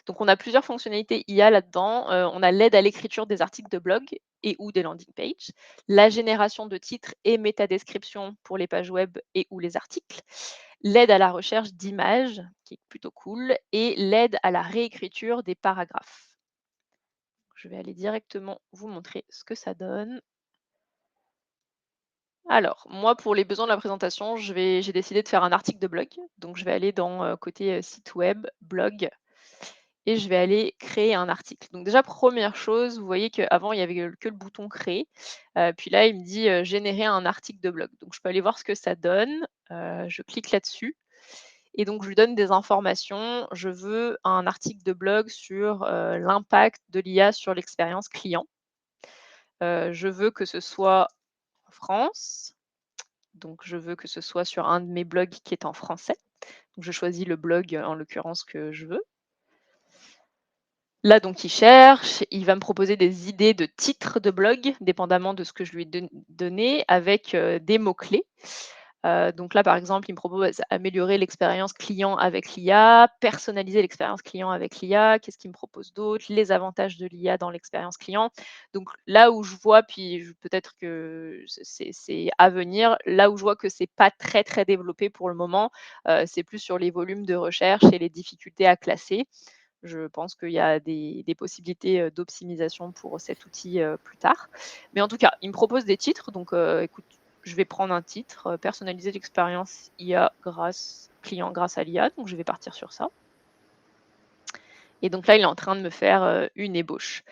Donc on a plusieurs fonctionnalités IA là-dedans. On a l'aide à l'écriture des articles de blog et ou des landing pages, la génération de titres et métadescriptions pour les pages web et ou les articles, l'aide à la recherche d'images, qui est plutôt cool, et l'aide à la réécriture des paragraphes. Je vais aller directement vous montrer ce que ça donne. Alors, moi, pour les besoins de la présentation, j'ai décidé de faire un article de blog. Donc, je vais aller dans côté site web, blog, et je vais aller créer un article. Donc déjà, première chose, vous voyez qu'avant, il n'y avait que le bouton créer. Puis là, il me dit générer un article de blog. Donc je peux aller voir ce que ça donne. Je clique là-dessus. Et donc, je lui donne des informations. Je veux un article de blog sur l'impact de l'IA sur l'expérience client. Je veux que ce soit en France. Donc, je veux que ce soit sur un de mes blogs qui est en français. Donc, je choisis le blog, en l'occurrence, que je veux. Là, donc, il cherche, il va me proposer des idées de titres de blog, dépendamment de ce que je lui ai donné, avec des mots-clés. Donc là, par exemple, il me propose améliorer l'expérience client avec l'IA, personnaliser l'expérience client avec l'IA. Qu'est-ce qu'il me propose d'autre? Les avantages de l'IA dans l'expérience client. Donc là où je vois, puis peut-être que c'est à venir, là où je vois que c'est pas très, très développé pour le moment, c'est plus sur les volumes de recherche et les difficultés à classer. Je pense qu'il y a des possibilités, d'optimisation pour cet outil, plus tard. Mais en tout cas, il me propose des titres, donc écoute, je vais prendre un titre, personnaliser l'expérience IA client grâce à l'IA, donc je vais partir sur ça. Et donc là, il est en train de me faire, une ébauche.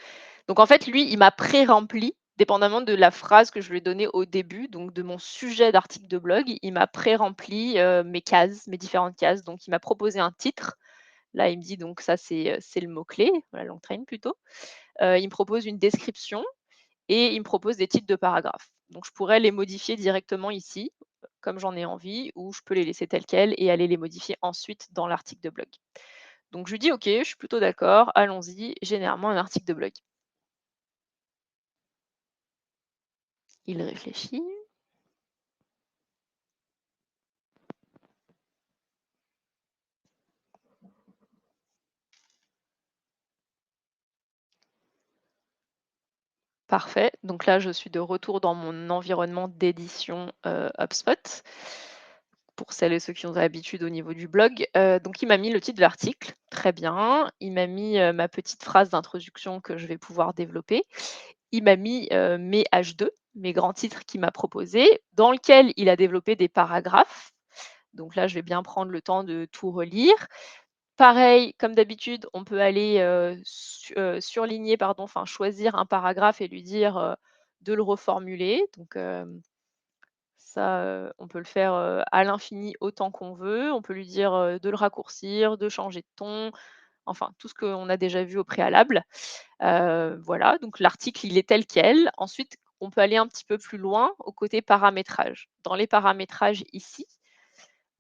Donc en fait, lui, il m'a pré-rempli, dépendamment de la phrase que je lui ai donnée au début, donc de mon sujet d'article de blog, il m'a pré-rempli, mes cases, mes différentes cases. Donc il m'a proposé un titre. Là, il me dit donc ça, c'est le mot-clé, la long train plutôt. Il me propose une description et il me propose des titres de paragraphes. Donc je pourrais les modifier directement ici, comme j'en ai envie, ou je peux les laisser tels quels et aller les modifier ensuite dans l'article de blog. Donc je lui dis OK, je suis plutôt d'accord, allons-y, généralement un article de blog. Il réfléchit. Parfait. Donc là, je suis de retour dans mon environnement d'édition HubSpot. Pour celles et ceux qui ont l'habitude au niveau du blog. Donc il m'a mis le titre de l'article, très bien. Il m'a mis ma petite phrase d'introduction que je vais pouvoir développer. Il m'a mis mes H2, mes grands titres qu'il m'a proposés, dans lequel il a développé des paragraphes. Donc là, je vais bien prendre le temps de tout relire. Pareil, comme d'habitude, on peut aller surligner, enfin choisir un paragraphe et lui dire de le reformuler. Donc ça, on peut le faire à l'infini autant qu'on veut. On peut lui dire de le raccourcir, de changer de ton, enfin tout ce qu'on a déjà vu au préalable. Voilà, donc l'article, il est tel quel. Ensuite, on peut aller un petit peu plus loin au côté paramétrage. Dans les paramétrages ici,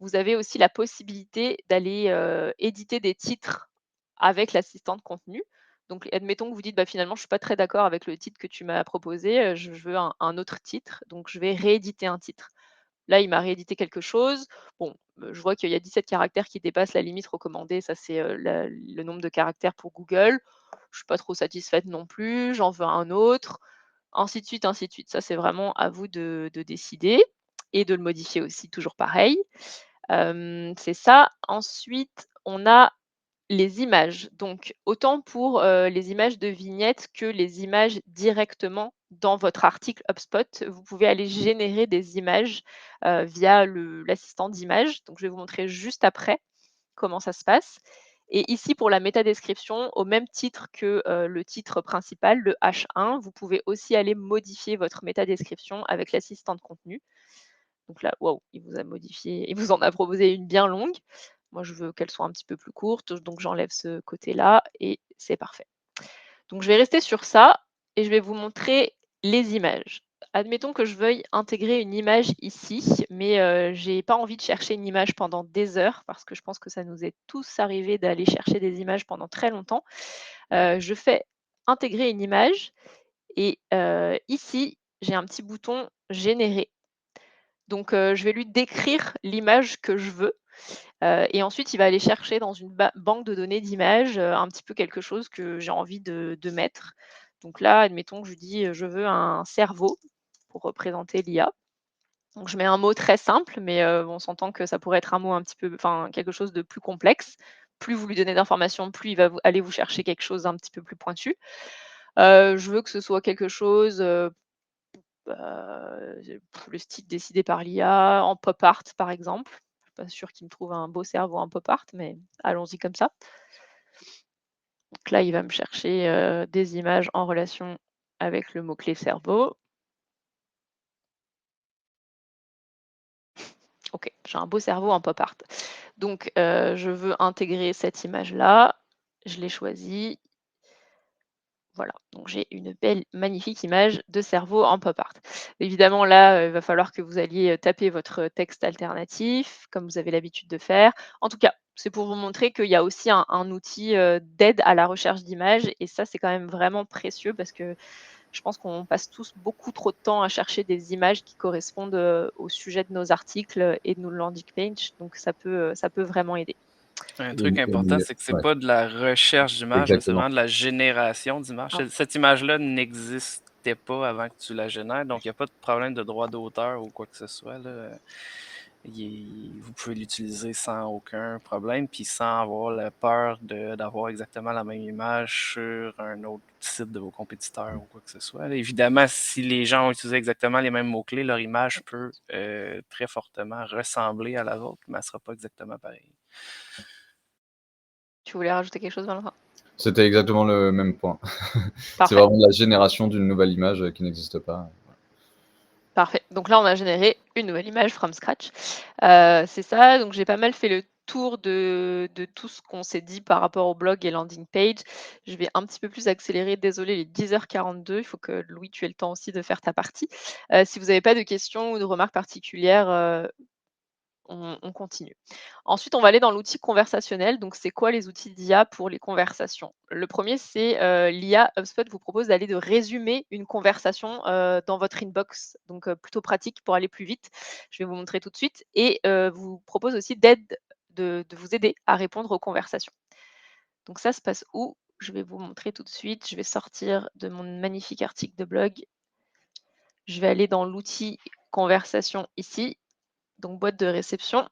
vous avez aussi la possibilité d'aller éditer des titres avec l'assistant de contenu. Donc, admettons que vous dites, bah, finalement, je suis pas très d'accord avec le titre que tu m'as proposé, je veux un autre titre, donc je vais rééditer un titre. Là, il m'a réédité quelque chose. Bon, je vois qu'il y a 17 caractères qui dépassent la limite recommandée. Ça, c'est le nombre de caractères pour Google. Je suis pas trop satisfaite non plus. J'en veux un autre. Ainsi de suite, ainsi de suite. Ça, c'est vraiment à vous de décider et de le modifier aussi, toujours pareil. C'est ça. Ensuite, on a les images. Donc, autant pour les images de vignettes que les images directement dans votre article HubSpot, vous pouvez aller générer des images via l'assistant d'image. Donc, je vais vous montrer juste après comment ça se passe. Et ici, pour la métadescription, au même titre que le titre principal, le H1, vous pouvez aussi aller modifier votre métadescription avec l'assistant de contenu. Donc là, waouh, il vous a modifié, il vous en a proposé une bien longue. Moi, je veux qu'elle soit un petit peu plus courte, donc j'enlève ce côté-là et c'est parfait. Donc je vais rester sur ça et je vais vous montrer les images. Admettons que je veuille intégrer une image ici, mais j'ai pas envie de chercher une image pendant des heures parce que je pense que ça nous est tous arrivé d'aller chercher des images pendant très longtemps. Je fais intégrer une image et ici, j'ai un petit bouton générer. Donc, je vais lui décrire l'image que je veux, et ensuite il va aller chercher dans une banque de données d'images, un petit peu quelque chose que j'ai envie de mettre. Donc là, admettons que je lui dis, «Je veux un cerveau» pour représenter l'IA. Donc je mets un mot très simple, mais on s'entend que ça pourrait être un mot un petit peu enfin quelque chose de plus complexe. Plus vous lui donnez d'informations, plus il va aller vous chercher quelque chose d'un petit peu plus pointu. Je veux que ce soit quelque chose, le style décidé par l'IA, en pop art par exemple. Je suis pas sûre qu'il me trouve un beau cerveau en pop art, mais allons-y comme ça. Donc là, il va me chercher des images en relation avec le mot-clé cerveau. Ok, j'ai un beau cerveau en pop art. Donc, je veux intégrer cette image-là. Je l'ai choisie. Voilà, donc j'ai une belle, magnifique image de cerveau en pop art. Évidemment, là, il va falloir que vous alliez taper votre texte alternatif, comme vous avez l'habitude de faire. En tout cas, c'est pour vous montrer qu'il y a aussi un outil d'aide à la recherche d'images, et ça, c'est quand même vraiment précieux parce que je pense qu'on passe tous beaucoup trop de temps à chercher des images qui correspondent au sujet de nos articles et de nos landing pages, donc ça peut vraiment aider. Un truc important, c'est que c'est pas de la recherche d'images, mais c'est Exactement. vraiment de la génération d'images. Ah. Cette image-là n'existait pas avant que tu la génères, donc il n'y a pas de problème de droit d'auteur ou quoi que ce soit, là. Vous pouvez l'utiliser sans aucun problème, puis sans avoir la peur d'avoir exactement la même image sur un autre site de vos compétiteurs ou quoi que ce soit. Là, évidemment, si les gens ont utilisé exactement les mêmes mots-clés, leur image peut très fortement ressembler à la vôtre, mais elle ne sera pas exactement pareille. Tu voulais rajouter quelque chose, Valentin? C'était exactement le même point. C'est Parfait. vraiment la génération d'une nouvelle image qui n'existe pas. Parfait. Donc là, on a généré une nouvelle image from scratch. C'est ça, donc j'ai pas mal fait le tour de tout ce qu'on s'est dit par rapport au blog et landing page. Je vais un petit peu plus accélérer. Désolée, il est 10h42. Il faut que Louis, tu aies le temps aussi de faire ta partie. Si vous n'avez pas de questions ou de remarques particulières, on continue. Ensuite, on va aller dans l'outil conversationnel. Donc, c'est quoi les outils d'IA pour les conversations? Le premier, c'est l'IA HubSpot vous propose d'aller de résumer une conversation dans votre inbox. Donc, plutôt pratique pour aller plus vite. Je vais vous montrer tout de suite. Et vous propose aussi de vous aider à répondre aux conversations. Donc, ça se passe où? Je vais vous montrer tout de suite. Je vais sortir de mon magnifique article de blog. Je vais aller dans l'outil conversation ici. Donc, boîte de réception.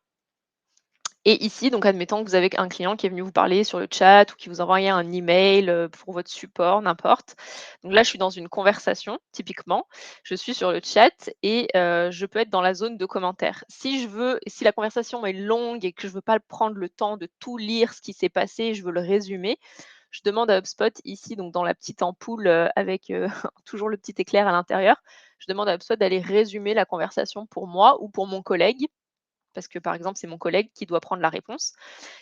Et ici, donc admettons que vous avez un client qui est venu vous parler sur le chat ou qui vous envoie un email pour votre support, n'importe. Donc là, je suis dans une conversation, typiquement. Je suis sur le chat et je peux être dans la zone de commentaires. Si la conversation est longue et que je ne veux pas prendre le temps de tout lire ce qui s'est passé, je veux le résumer, je demande à HubSpot ici, donc dans la petite ampoule avec toujours le petit éclair à l'intérieur, je demande à HubSpot d'aller résumer la conversation pour moi ou pour mon collègue, parce que, par exemple, c'est mon collègue qui doit prendre la réponse.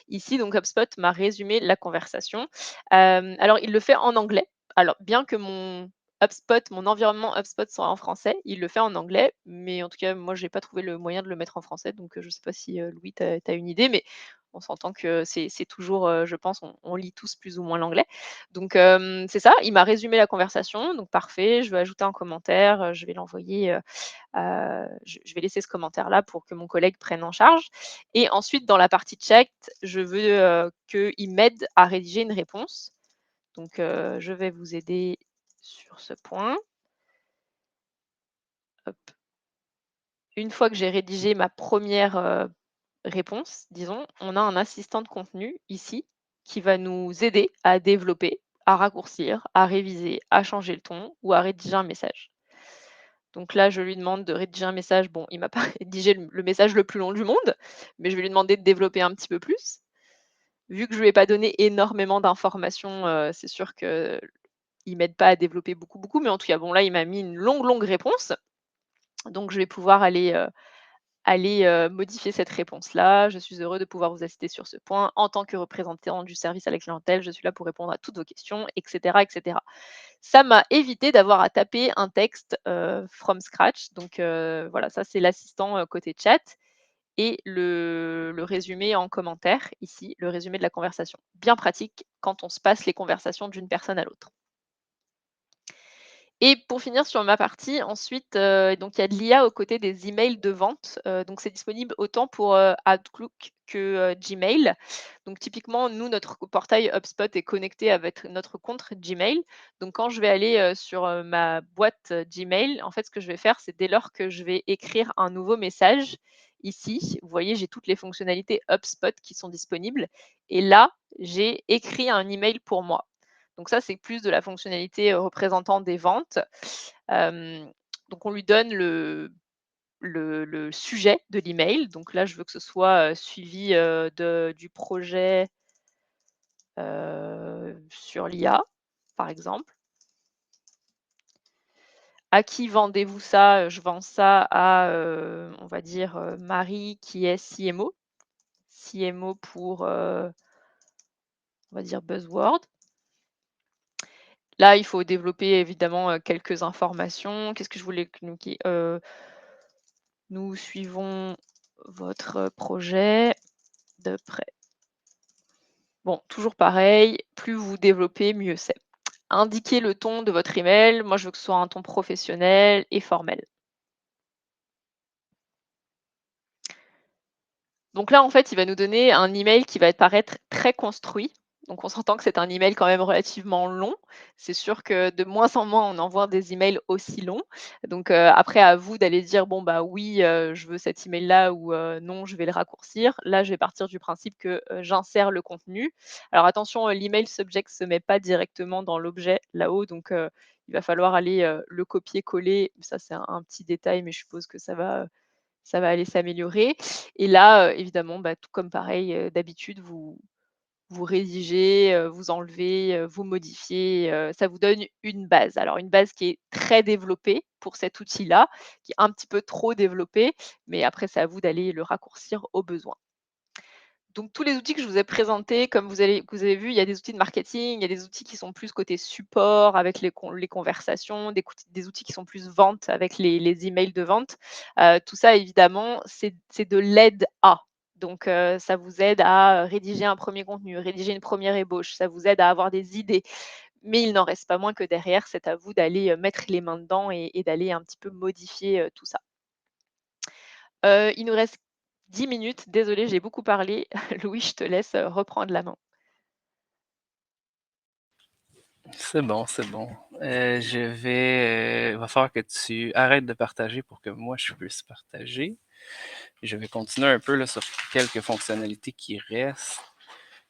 Ici, donc HubSpot m'a résumé la conversation. Alors, il le fait en anglais. Alors, bien que mon HubSpot, mon environnement HubSpot sera en français. Il le fait en anglais, mais en tout cas, moi, j'ai pas trouvé le moyen de le mettre en français. Donc, je sais pas si, Louis, tu as une idée, mais on s'entend que c'est toujours, je pense, on lit tous plus ou moins l'anglais. Donc, c'est ça, il m'a résumé la conversation, donc parfait. Je vais ajouter un commentaire, je vais l'envoyer, je vais laisser ce commentaire-là pour que mon collègue prenne en charge. Et ensuite, dans la partie chat, je veux, qu'il m'aide à rédiger une réponse. Donc, je vais vous aider sur ce point. Hop. Une fois que j'ai rédigé ma première réponse, disons, on a un assistant de contenu ici qui va nous aider à développer, à raccourcir, à réviser, à changer le ton ou à rédiger un message. Donc là, je lui demande de rédiger un message. Bon, il m'a pas rédigé le message le plus long du monde, mais je vais lui demander de développer un petit peu plus. Vu que je lui ai pas donné énormément d'informations, c'est sûr qu'il m'aide pas à développer beaucoup, mais en tout cas, bon là, il m'a mis une longue réponse. Donc je vais pouvoir aller modifier cette réponse-là. Je suis heureux de pouvoir vous assister sur ce point. En tant que représentant du service à la clientèle, je suis là pour répondre à toutes vos questions, etc., etc. Ça m'a évité d'avoir à taper un texte, from scratch. Donc, voilà, ça, c'est l'assistant, côté chat et le résumé en commentaire ici, le résumé de la conversation. Bien pratique quand on se passe les conversations d'une personne à l'autre. Et pour finir sur ma partie, ensuite, donc il y a de l'IA aux côtés des emails de vente. Donc c'est disponible autant pour, Outlook que, Gmail. Donc typiquement, nous, notre portail HubSpot est connecté avec notre compte Gmail. Donc quand je vais aller, sur, ma boîte, Gmail, en fait, ce que je vais faire, c'est dès lors que je vais écrire un nouveau message, ici, vous voyez, j'ai toutes les fonctionnalités HubSpot qui sont disponibles et là, j'ai écrit un email pour moi. Donc ça, c'est plus de la fonctionnalité, représentant des ventes. Donc on lui donne le sujet de l'email. Donc là, je veux que ce soit, suivi, du projet, sur l'IA, par exemple. À qui vendez-vous ça? Je vends ça à, on va dire, Marie qui est CMO. CMO pour, on va dire buzzword. Là, il faut développer évidemment, quelques informations. Qu'est-ce que je voulais communiquer? Nous suivons votre projet de près. Bon, toujours pareil, plus vous développez, mieux c'est. Indiquez le ton de votre email. Moi, je veux que ce soit un ton professionnel et formel. Donc là, en fait, il va nous donner un email qui va paraître très construit. Donc on s'entend que c'est un email quand même relativement long. C'est sûr que de moins en moins, on envoie des emails aussi longs. Donc après, à vous d'aller dire: «Bon, bah, oui, je veux cet email-là» ou «Non, je vais le raccourcir». Là, je vais partir du principe que, j'insère le contenu. Alors attention, l'email subject se met pas directement dans l'objet là-haut, donc il va falloir aller, le copier-coller. Ça, c'est un petit détail, mais je suppose que ça va aller s'améliorer. Et là, évidemment, bah, tout comme pareil, d'habitude, vous rédigez, vous enlevez, vous modifiez, ça vous donne une base. Alors une base qui est très développée pour cet outil-là, qui est un petit peu trop développée, mais après c'est à vous d'aller le raccourcir au besoin. Donc tous les outils que je vous ai présentés, comme vous avez vu, il y a des outils de marketing, il y a des outils qui sont plus côté support avec les conversations, des outils qui sont plus vente avec les emails de vente. Tout ça évidemment, c'est de l'aide à. Donc ça vous aide à rédiger un premier contenu, rédiger une première ébauche, ça vous aide à avoir des idées. Mais il n'en reste pas moins que derrière, c'est à vous d'aller, mettre les mains dedans et d'aller un petit peu modifier, tout ça. Il nous reste 10 minutes. Désolée, j'ai beaucoup parlé. Louis, je te laisse, reprendre la main. C'est bon, c'est bon. Il va falloir que tu arrêtes de partager pour que moi je puisse partager. Je vais continuer un peu là, sur quelques fonctionnalités qui restent.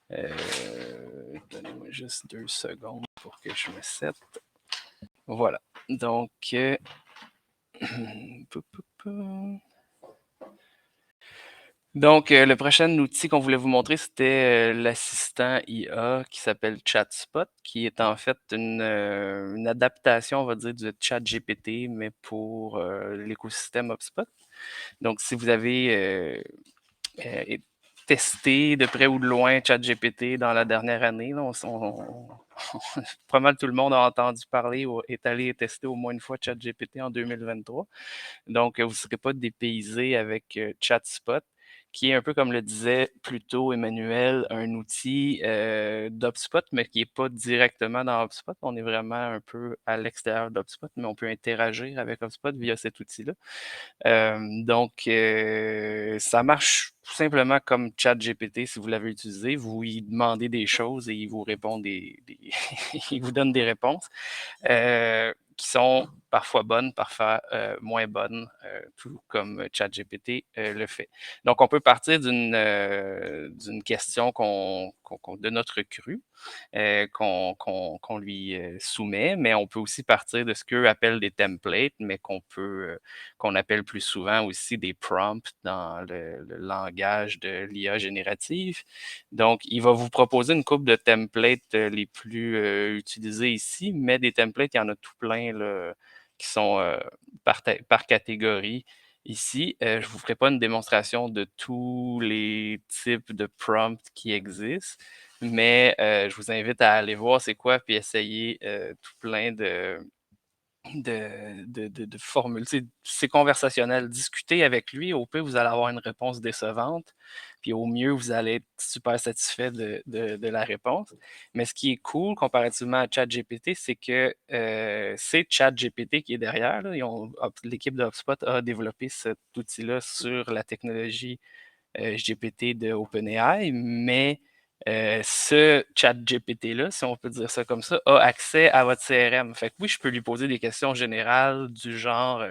Donnez-moi juste 2 secondes pour que je me sette. Voilà. Donc, le prochain outil qu'on voulait vous montrer, c'était l'assistant IA qui s'appelle ChatSpot, qui est en fait une adaptation, on va dire, du ChatGPT, mais pour l'écosystème HubSpot. Donc, si vous avez testé de près ou de loin ChatGPT dans la dernière année. Là. Pas mal tout le monde a entendu parler ou est allé tester au moins une fois ChatGPT en 2023. Donc, vous ne serez pas dépaysé avec ChatSpot, qui est un peu comme le disait plus tôt Emmanuel, un outil d'HubSpot, mais qui n'est pas directement dans HubSpot. On est vraiment un peu à l'extérieur d'HubSpot, mais on peut interagir avec HubSpot via cet outil-là. Donc, ça marche tout simplement comme ChatGPT si vous l'avez utilisé. Vous lui demandez des choses et il vous répond il vous donne des réponses qui sont parfois bonnes, parfois moins bonnes, tout comme ChatGPT le fait. Donc, on peut partir d'une question de notre cru qu'on lui soumet, mais on peut aussi partir de ce qu'eux appellent des templates, mais qu'on appelle plus souvent aussi des prompts dans le langage de l'IA générative. Donc, il va vous proposer une couple de templates les plus utilisés ici, mais des templates, il y en a tout plein là, qui sont par catégorie. Ici, je ne vous ferai pas une démonstration de tous les types de prompts qui existent, mais je vous invite à aller voir c'est quoi, puis essayer tout plein de formules. C'est conversationnel. Discutez avec lui. Au pire, vous allez avoir une réponse décevante. Puis au mieux, vous allez être super satisfait de la réponse. Mais ce qui est cool comparativement à ChatGPT, c'est que c'est ChatGPT qui est derrière. L'équipe de HubSpot a développé cet outil-là sur la technologie GPT de OpenAI, mais ce chat GPT-là, si on peut dire ça comme ça, a accès à votre CRM. Fait que oui, je peux lui poser des questions générales du genre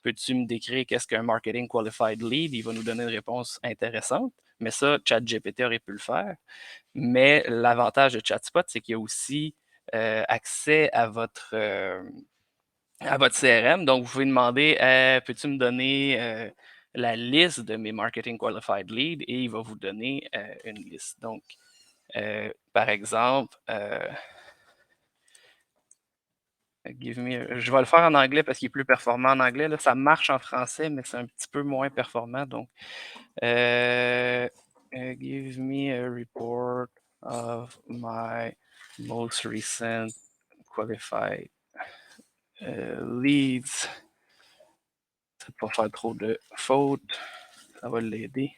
peux-tu me décrire qu'est-ce qu'un Marketing Qualified Lead? Il va nous donner une réponse intéressante. Mais ça, ChatGPT aurait pu le faire. Mais l'avantage de ChatSpot, c'est qu'il y a aussi accès à votre CRM. Donc, vous pouvez demander peux-tu me donner la liste de mes Marketing Qualified Leads et il va vous donner une liste. Donc, par exemple, je vais le faire en anglais parce qu'il est plus performant en anglais. Là. Ça marche en français, mais c'est un petit peu moins performant. Donc, give me a report of my most recent qualified leads. Ça ne pas faire trop de fautes. Ça va l'aider.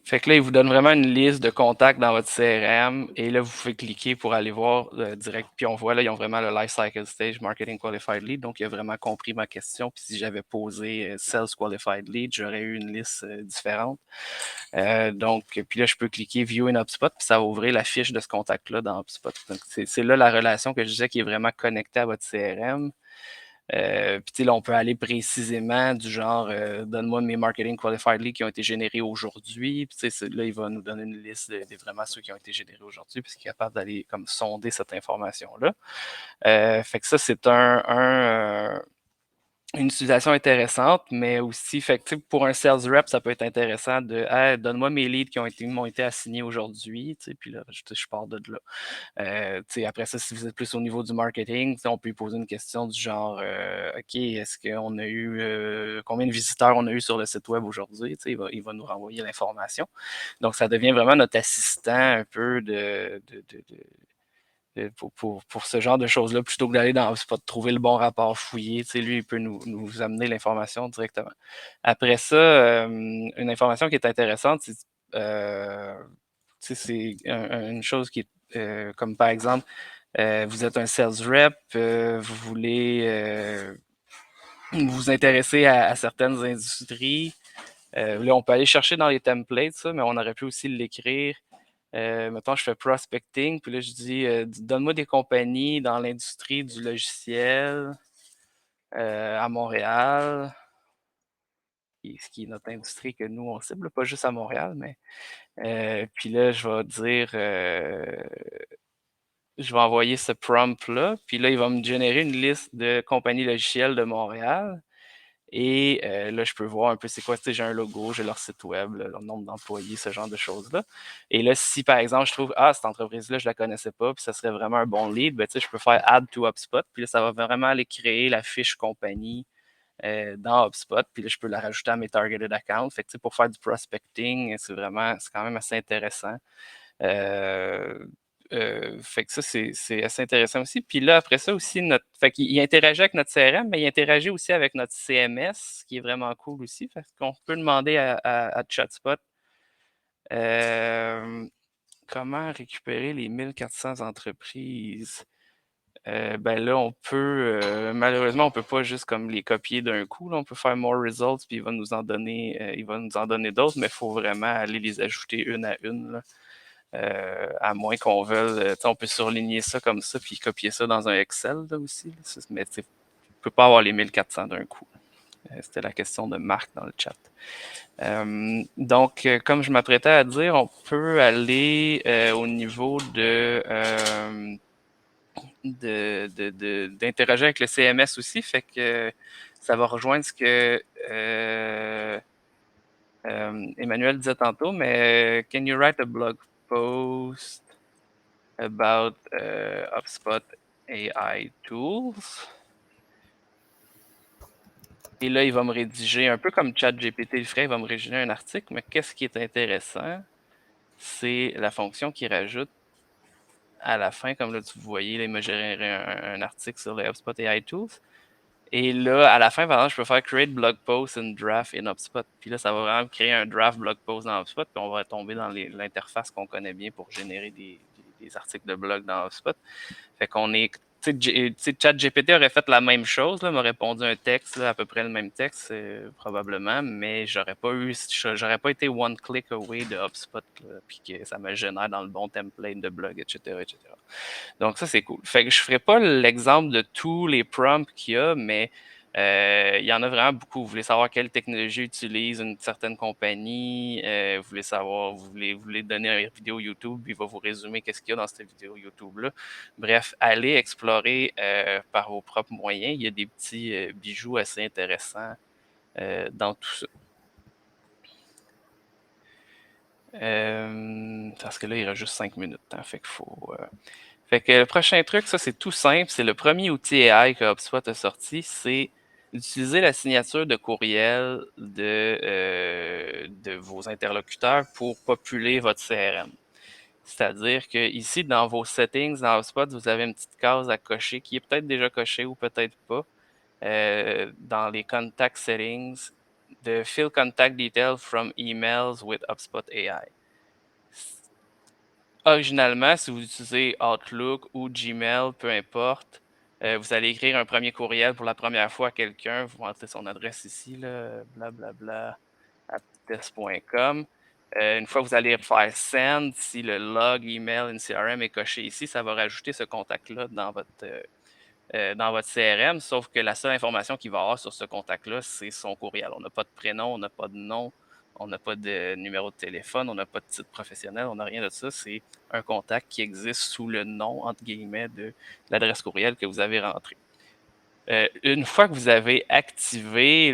Fait que là, il vous donne vraiment une liste de contacts dans votre CRM et là, vous pouvez cliquer pour aller voir direct. Puis on voit là, ils ont vraiment le Life Cycle Stage Marketing Qualified Lead. Donc, il a vraiment compris ma question. Puis si j'avais posé Sales Qualified Lead, j'aurais eu une liste différente. Donc, puis là, je peux cliquer View in HubSpot, puis ça va ouvrir la fiche de ce contact-là dans HubSpot. Donc, c'est là la relation que je disais qui est vraiment connectée à votre CRM. Puis là, on peut aller précisément du genre donne-moi mes Marketing Qualified Leads qui ont été générés aujourd'hui. Puis là, il va nous donner une liste de vraiment ceux qui ont été générés aujourd'hui, puisqu'il est capable d'aller comme sonder cette information-là. Fait que ça, c'est une utilisation intéressante, mais aussi, fait que, pour un sales rep, ça peut être intéressant de hey, donne-moi mes leads qui m'ont été assignés aujourd'hui, puis là, je pars de là. Après ça, si vous êtes plus au niveau du marketing, on peut poser une question du genre OK, est-ce qu'on a eu combien de visiteurs on a eu sur le site web aujourd'hui? Il va nous renvoyer l'information. Donc, ça devient vraiment notre assistant un peu pour ce genre de choses-là, plutôt que d'aller dans HubSpot, trouver le bon rapport fouillé, lui, il peut nous amener l'information directement. Après ça, une information qui est intéressante, c'est une chose qui est comme par exemple, vous êtes un sales rep, vous voulez vous intéresser à certaines industries. Là, on peut aller chercher dans les templates, ça, mais on aurait pu aussi l'écrire. Mettons, je fais prospecting, puis là, je dis donne-moi des compagnies dans l'industrie du logiciel à Montréal, ce qui est notre industrie que nous, on cible, pas juste à Montréal, mais puis là, je vais dire je vais envoyer ce prompt-là, puis là, il va me générer une liste de compagnies logicielles de Montréal. Et là, je peux voir un peu c'est quoi, j'ai un logo, j'ai leur site web, leur nombre d'employés, ce genre de choses-là. Et là, si par exemple, je trouve, cette entreprise-là, je la connaissais pas, puis ça serait vraiment un bon lead, ben, je peux faire Add to HubSpot, puis là, ça va vraiment aller créer la fiche compagnie dans HubSpot, puis là, je peux la rajouter à mes targeted accounts. Fait que, pour faire du prospecting, c'est quand même assez intéressant. Fait que ça, c'est assez intéressant aussi. Puis là, après ça aussi, fait qu'il interagit avec notre CRM, mais il interagit aussi avec notre CMS, qui est vraiment cool aussi. Fait qu'on peut demander à ChatSpot comment récupérer les 1400 entreprises. Ben là, on peut, malheureusement, on peut pas juste comme les copier d'un coup. Là. On peut faire more results, puis il va nous en donner d'autres, mais il faut vraiment aller les ajouter une à une. Là. À moins qu'on veuille, on peut surligner ça comme ça, puis copier ça dans un Excel là, aussi. Là. Mais tu ne peux pas avoir les 1400 d'un coup. C'était la question de Marc dans le chat. Donc, comme je m'apprêtais à dire, on peut aller au niveau d'interagir avec le CMS aussi, fait que ça va rejoindre ce que Emmanuel disait tantôt, mais can you write a blog post about HubSpot AI tools? Et là, il va me rédiger, un peu comme ChatGPT le ferait, il va me rédiger un article, mais qu'est-ce qui est intéressant? C'est la fonction qu'il rajoute à la fin, comme là, tu voyez, là, il m'a généré un article sur les HubSpot AI Tools. Et là, à la fin, par exemple, je peux faire Create Blog Post and Draft in HubSpot. Puis là, ça va vraiment créer un draft blog post dans HubSpot. Puis on va tomber dans l'interface qu'on connaît bien pour générer des articles de blog dans HubSpot. Fait qu'on est... Tu sais, ChatGPT aurait fait la même chose, m'a répondu un texte, là, à peu près le même texte, probablement, mais j'aurais pas été one click away de HubSpot, là, puis que ça me génère dans le bon template de blog, etc., etc. Donc ça, c'est cool. Fait que je ferai pas l'exemple de tous les prompts qu'il y a, mais il y en a vraiment beaucoup. Vous voulez savoir quelle technologie utilise une certaine compagnie, vous voulez donner une vidéo YouTube, puis il va vous résumer qu'est-ce qu'il y a dans cette vidéo YouTube-là. Bref, allez explorer par vos propres moyens. Il y a des petits bijoux assez intéressants dans tout ça. Parce que là, il reste juste 5 minutes. Hein, fait qu'il faut... Fait que le prochain truc, ça, c'est tout simple. C'est le premier outil AI que HubSpot a sorti. C'est d'utiliser la signature de courriel de vos interlocuteurs pour populer votre CRM. C'est-à-dire que ici, dans vos settings, dans HubSpot, vous avez une petite case à cocher qui est peut-être déjà cochée ou peut-être pas. Dans les contact settings, de fill contact details from emails with HubSpot AI. Originalement, si vous utilisez Outlook ou Gmail, peu importe, vous allez écrire un premier courriel pour la première fois à quelqu'un. Vous rentrez son adresse ici, blablabla, @test.com. Une fois que vous allez faire send, si le log email in CRM est coché ici, ça va rajouter ce contact-là dans votre CRM, sauf que la seule information qu'il va avoir sur ce contact-là, c'est son courriel. On n'a pas de prénom, on n'a pas de nom, on n'a pas de numéro de téléphone, on n'a pas de titre professionnel, on n'a rien de ça. C'est un contact qui existe sous le nom, entre guillemets, de l'adresse courriel que vous avez rentrée. Une fois que vous avez activé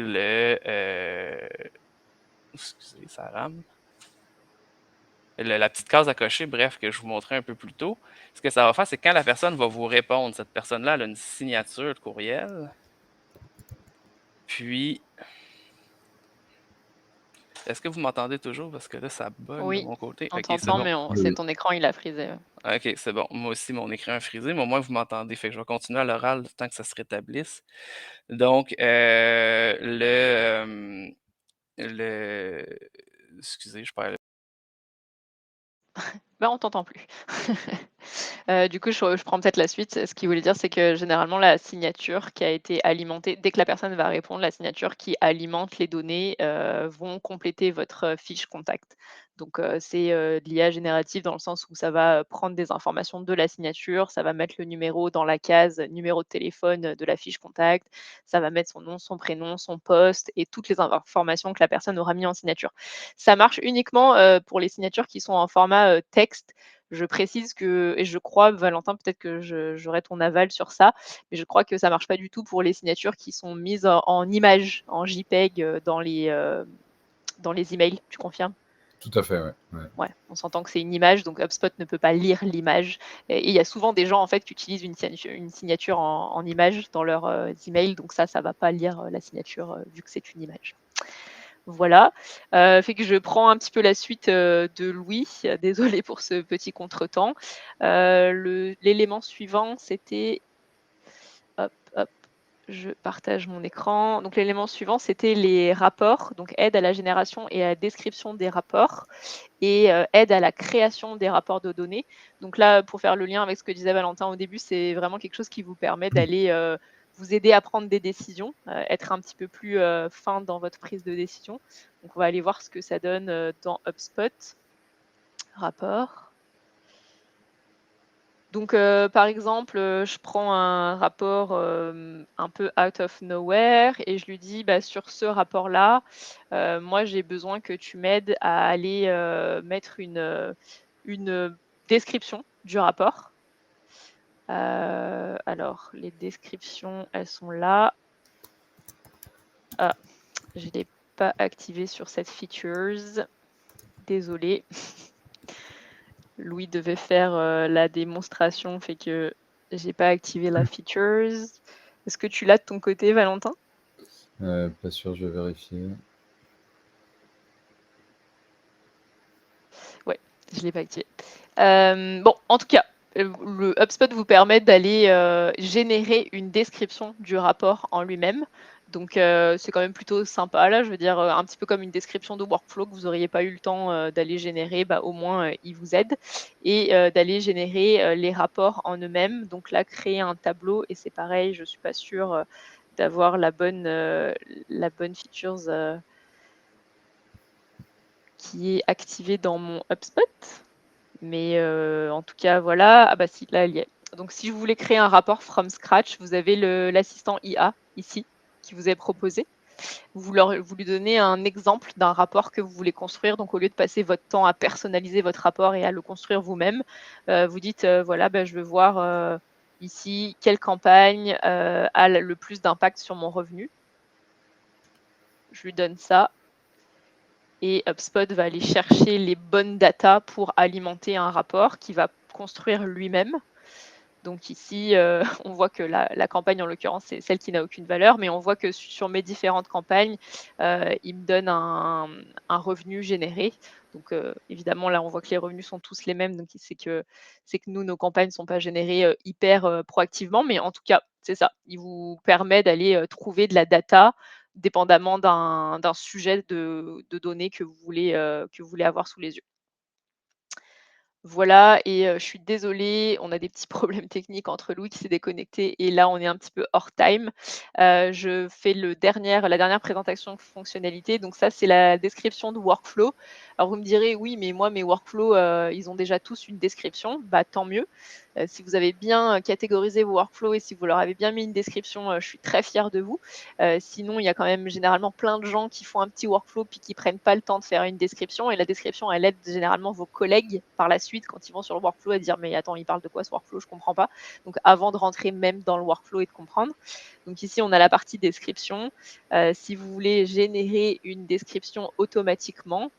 excusez, ça rame. La petite case à cocher, bref, que je vous montrais un peu plus tôt, ce que ça va faire, c'est que quand la personne va vous répondre, cette personne-là, elle a une signature de courriel. Puis, est-ce que vous m'entendez toujours? Parce que là, ça bug de mon côté. On Okay, t'entend, bon. mais c'est ton écran, il a frisé. OK, c'est bon. Moi aussi, mon écran a frisé, mais au moins, vous m'entendez. Fait que je vais continuer à l'oral le temps que ça se rétablisse. Donc, excusez, je perds. On t'entend plus. Du coup, je prends peut-être la suite. Ce qu'il voulait dire, c'est que généralement, la signature qui a été alimentée, dès que la personne va répondre, la signature qui alimente les données vont compléter votre fiche contact. Donc, c'est de l'IA générative dans le sens où ça va prendre des informations de la signature, ça va mettre le numéro dans la case numéro de téléphone de la fiche contact, ça va mettre son nom, son prénom, son poste et toutes les informations que la personne aura mis en signature. Ça marche uniquement pour les signatures qui sont en format texte. Je précise que, et je crois, Valentin, peut-être que j'aurai ton aval sur ça, mais je crois que ça marche pas du tout pour les signatures qui sont mises en images, en JPEG dans les emails. Tu confirmes? Tout à fait, ouais. Ouais, on s'entend que c'est une image, donc HubSpot ne peut pas lire l'image. Et il y a souvent des gens en fait qui utilisent une signature en image dans leurs emails, donc ça va pas lire la signature vu que c'est une image. Voilà, fait que je prends un petit peu la suite de Louis. Désolée pour ce petit contretemps. L'élément suivant, c'était... Hop, je partage mon écran. Donc l'élément suivant, c'était les rapports, donc aide à la génération et à la description des rapports et aide à la création des rapports de données. Donc là, pour faire le lien avec ce que disait Valentin au début, c'est vraiment quelque chose qui vous permet d'aller vous aider à prendre des décisions, être un petit peu plus fin dans votre prise de décision. Donc on va aller voir ce que ça donne dans HubSpot. Rapport. Donc, par exemple, je prends un rapport un peu out of nowhere et je lui dis, bah, sur ce rapport-là, moi, j'ai besoin que tu m'aides à aller mettre une description du rapport. Alors, les descriptions, elles sont là. Ah, je ne l'ai pas activé sur cette features. Désolée. Louis devait faire la démonstration, fait que j'ai pas activé la features. Est-ce que tu l'as de ton côté, Valentin? Pas sûr, je vais vérifier. Ouais, je l'ai pas activé. Bon, en tout cas, le HubSpot vous permet d'aller générer une description du rapport en lui-même. Donc, c'est quand même plutôt sympa, là. Je veux dire, un petit peu comme une description de workflow que vous n'auriez pas eu le temps d'aller générer, bah, au moins, il vous aide. Et d'aller générer les rapports en eux-mêmes. Donc là, créer un tableau, et c'est pareil, je ne suis pas sûre d'avoir la bonne features qui est activée dans mon HubSpot. Mais en tout cas, voilà. Ah bah si, là, elle y est. Donc, si vous voulez créer un rapport from scratch, vous avez l'assistant IA ici qui vous est proposé. Vous lui donnez un exemple d'un rapport que vous voulez construire. Donc, au lieu de passer votre temps à personnaliser votre rapport et à le construire vous-même, vous dites, voilà, je veux voir ici quelle campagne a le plus d'impact sur mon revenu. Je lui donne ça. Et HubSpot va aller chercher les bonnes datas pour alimenter un rapport qu'il va construire lui-même. Donc ici, on voit que la campagne, en l'occurrence, c'est celle qui n'a aucune valeur, mais on voit que sur mes différentes campagnes, il me donne un revenu généré. Donc évidemment, là, on voit que les revenus sont tous les mêmes. Donc c'est que nous, nos campagnes ne sont pas générées hyper proactivement, mais en tout cas, c'est ça. Il vous permet d'aller trouver de la data dépendamment d'un sujet de données que vous voulez avoir sous les yeux. Voilà, et je suis désolée, on a des petits problèmes techniques entre Louis qui s'est déconnecté et là, on est un petit peu hors time. Je fais la dernière présentation de fonctionnalité. Donc ça, c'est la description de workflow. Alors vous me direz: «Oui, mais moi, mes workflows, ils ont déjà tous une description». Bah, tant mieux. Si vous avez bien catégorisé vos workflows et si vous leur avez bien mis une description, je suis très fière de vous. Sinon, il y a quand même généralement plein de gens qui font un petit workflow puis qui prennent pas le temps de faire une description, et la description, elle aide généralement vos collègues par la suite quand ils vont sur le workflow à dire: «Mais attends, il parle de quoi ce workflow? Je comprends pas». Donc avant de rentrer même dans le workflow et de comprendre. Donc ici, on a la partie description. Si vous voulez générer une description automatiquement,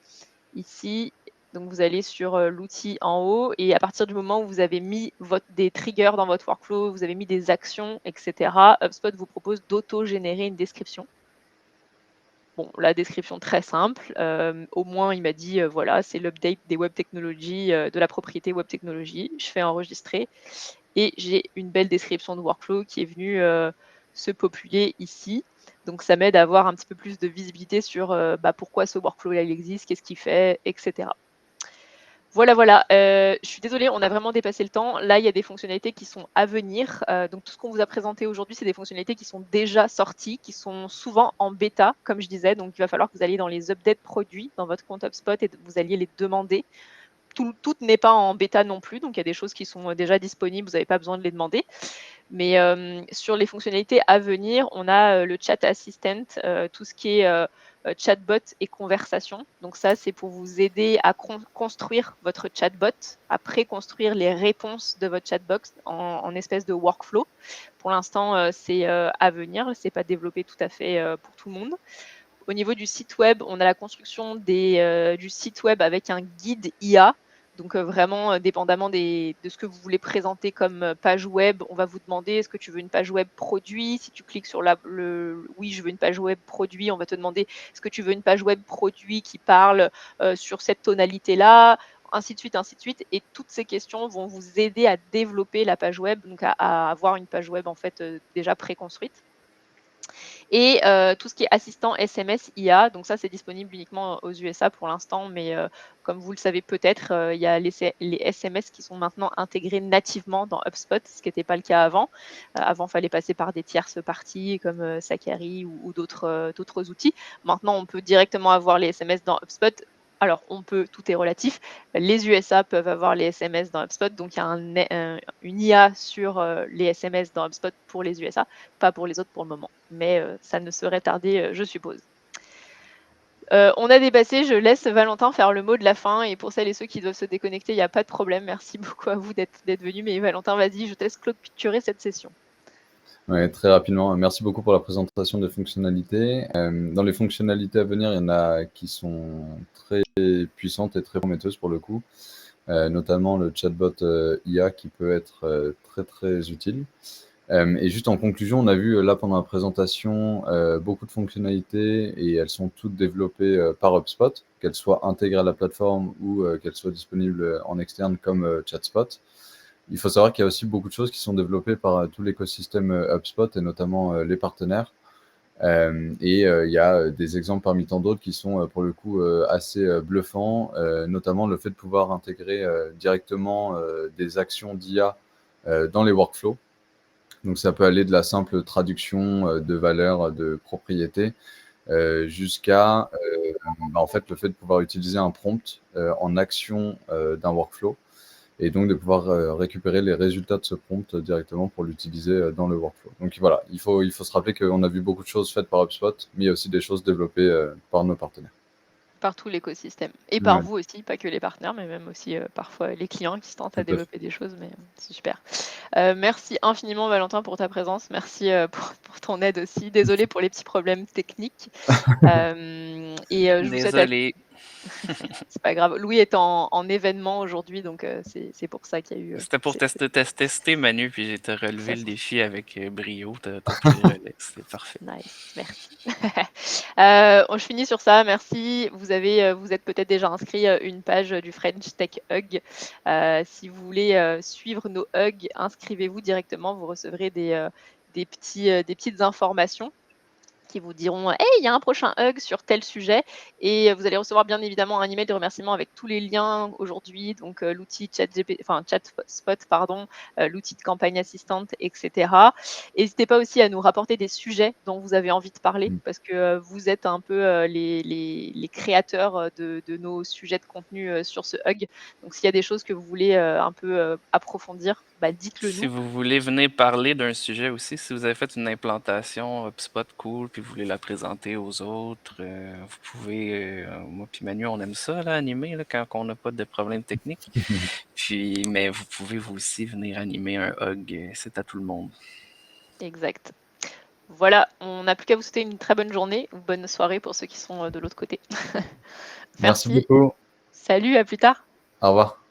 ici, donc vous allez sur l'outil en haut, et à partir du moment où vous avez mis des triggers dans votre workflow, vous avez mis des actions, etc., HubSpot vous propose d'auto-générer une description. Bon, la description très simple. Au moins, il m'a dit, voilà, c'est l'update des web technologies, de la propriété web technologie. Je fais enregistrer et j'ai une belle description de workflow qui est venue se populer ici. Donc, ça m'aide à avoir un petit peu plus de visibilité sur pourquoi ce workflow-là il existe, qu'est-ce qu'il fait, etc. Voilà, voilà. Je suis désolée, on a vraiment dépassé le temps. Là, il y a des fonctionnalités qui sont à venir. Donc, tout ce qu'on vous a présenté aujourd'hui, c'est des fonctionnalités qui sont déjà sorties, qui sont souvent en bêta, comme je disais. Donc, il va falloir que vous alliez dans les updates produits dans votre compte HubSpot et que vous alliez les demander. Tout n'est pas en bêta non plus, donc il y a des choses qui sont déjà disponibles, vous n'avez pas besoin de les demander. Mais sur les fonctionnalités à venir, on a le chat assistant, tout ce qui est chatbot et conversation. Donc ça, c'est pour vous aider à construire votre chatbot, à préconstruire les réponses de votre chatbot en espèce de workflow. Pour l'instant, c'est à venir, c'est pas développé tout à fait pour tout le monde. Au niveau du site web, on a la construction du site web avec un guide IA. Donc vraiment, dépendamment de ce que vous voulez présenter comme page web, on va vous demander est-ce que tu veux une page web produit. Si tu cliques sur oui, je veux une page web produit, on va te demander est-ce que tu veux une page web produit qui parle sur cette tonalité-là, ainsi de suite, ainsi de suite. Et toutes ces questions vont vous aider à développer la page web, donc à avoir une page web en fait déjà préconstruite. Et tout ce qui est assistant SMS IA, donc ça c'est disponible uniquement aux USA pour l'instant, mais comme vous le savez peut-être, il y a les SMS qui sont maintenant intégrés nativement dans HubSpot, ce qui n'était pas le cas avant. Avant, il fallait passer par des tierces parties comme Sakari ou d'autres outils. Maintenant, on peut directement avoir les SMS dans HubSpot. Alors, tout est relatif. Les USA peuvent avoir les SMS dans HubSpot, donc il y a une IA sur les SMS dans HubSpot pour les USA, pas pour les autres pour le moment. Mais ça ne serait tardé, je suppose. On a dépassé, je laisse Valentin faire le mot de la fin. Et pour celles et ceux qui doivent se déconnecter, il n'y a pas de problème. Merci beaucoup à vous d'être venu. Mais Valentin, vas-y, je te laisse clôturer cette session. Ouais, très rapidement, merci beaucoup pour la présentation des fonctionnalités. Dans les fonctionnalités à venir, il y en a qui sont très puissantes et très prometteuses pour le coup, notamment le chatbot IA qui peut être très très utile. Et juste en conclusion, on a vu là pendant la présentation beaucoup de fonctionnalités et elles sont toutes développées par HubSpot, qu'elles soient intégrées à la plateforme ou qu'elles soient disponibles en externe comme ChatSpot. Il faut savoir qu'il y a aussi beaucoup de choses qui sont développées par tout l'écosystème HubSpot et notamment les partenaires. Et il y a des exemples parmi tant d'autres qui sont pour le coup assez bluffants, notamment le fait de pouvoir intégrer directement des actions d'IA dans les workflows. Donc ça peut aller de la simple traduction de valeurs de propriété jusqu'à en fait, le fait de pouvoir utiliser un prompt en action d'un workflow. Et donc de pouvoir récupérer les résultats de ce prompt directement pour l'utiliser dans le workflow. Donc voilà, il faut se rappeler qu'on a vu beaucoup de choses faites par HubSpot, mais il y a aussi des choses développées par nos partenaires. Par tout l'écosystème. Et par vous aussi, pas que les partenaires, mais même aussi parfois les clients qui se tentent à développer des choses, mais c'est super. Merci infiniment Valentin pour ta présence, merci pour ton aide aussi. Désolée pour les petits problèmes techniques. Et je vous souhaite c'est pas grave. Louis est en événement aujourd'hui, donc c'est pour ça qu'il y a eu. C'était pour tester Manu, puis j'ai te relevé le défi avec brio. T'as pris le relais, c'est parfait. Nice, merci. Je finis sur ça, merci. Vous êtes peut-être déjà inscrit une page du French Tech Hug. Si vous voulez suivre nos hugs, inscrivez-vous directement. Vous recevrez des petites informations qui vous diront « Hey, il y a un prochain hug sur tel sujet » et vous allez recevoir bien évidemment un email de remerciement avec tous les liens aujourd'hui, donc l'outil ChatSpot, l'outil de campagne assistante, etc. N'hésitez pas aussi à nous rapporter des sujets dont vous avez envie de parler parce que vous êtes un peu les créateurs de nos sujets de contenu sur ce hug. Donc s'il y a des choses que vous voulez un peu approfondir, dites-le nous. Si vous voulez venir parler d'un sujet aussi, si vous avez fait une implantation HubSpot cool, puis vous voulez la présenter aux autres, vous pouvez, moi puis Manu, on aime ça, là, animer, là, quand on n'a pas de problème technique. Mais vous pouvez vous aussi venir animer un hug, c'est à tout le monde. Exact. Voilà, on n'a plus qu'à vous souhaiter une très bonne journée ou bonne soirée pour ceux qui sont de l'autre côté. Merci beaucoup. Salut, à plus tard. Au revoir.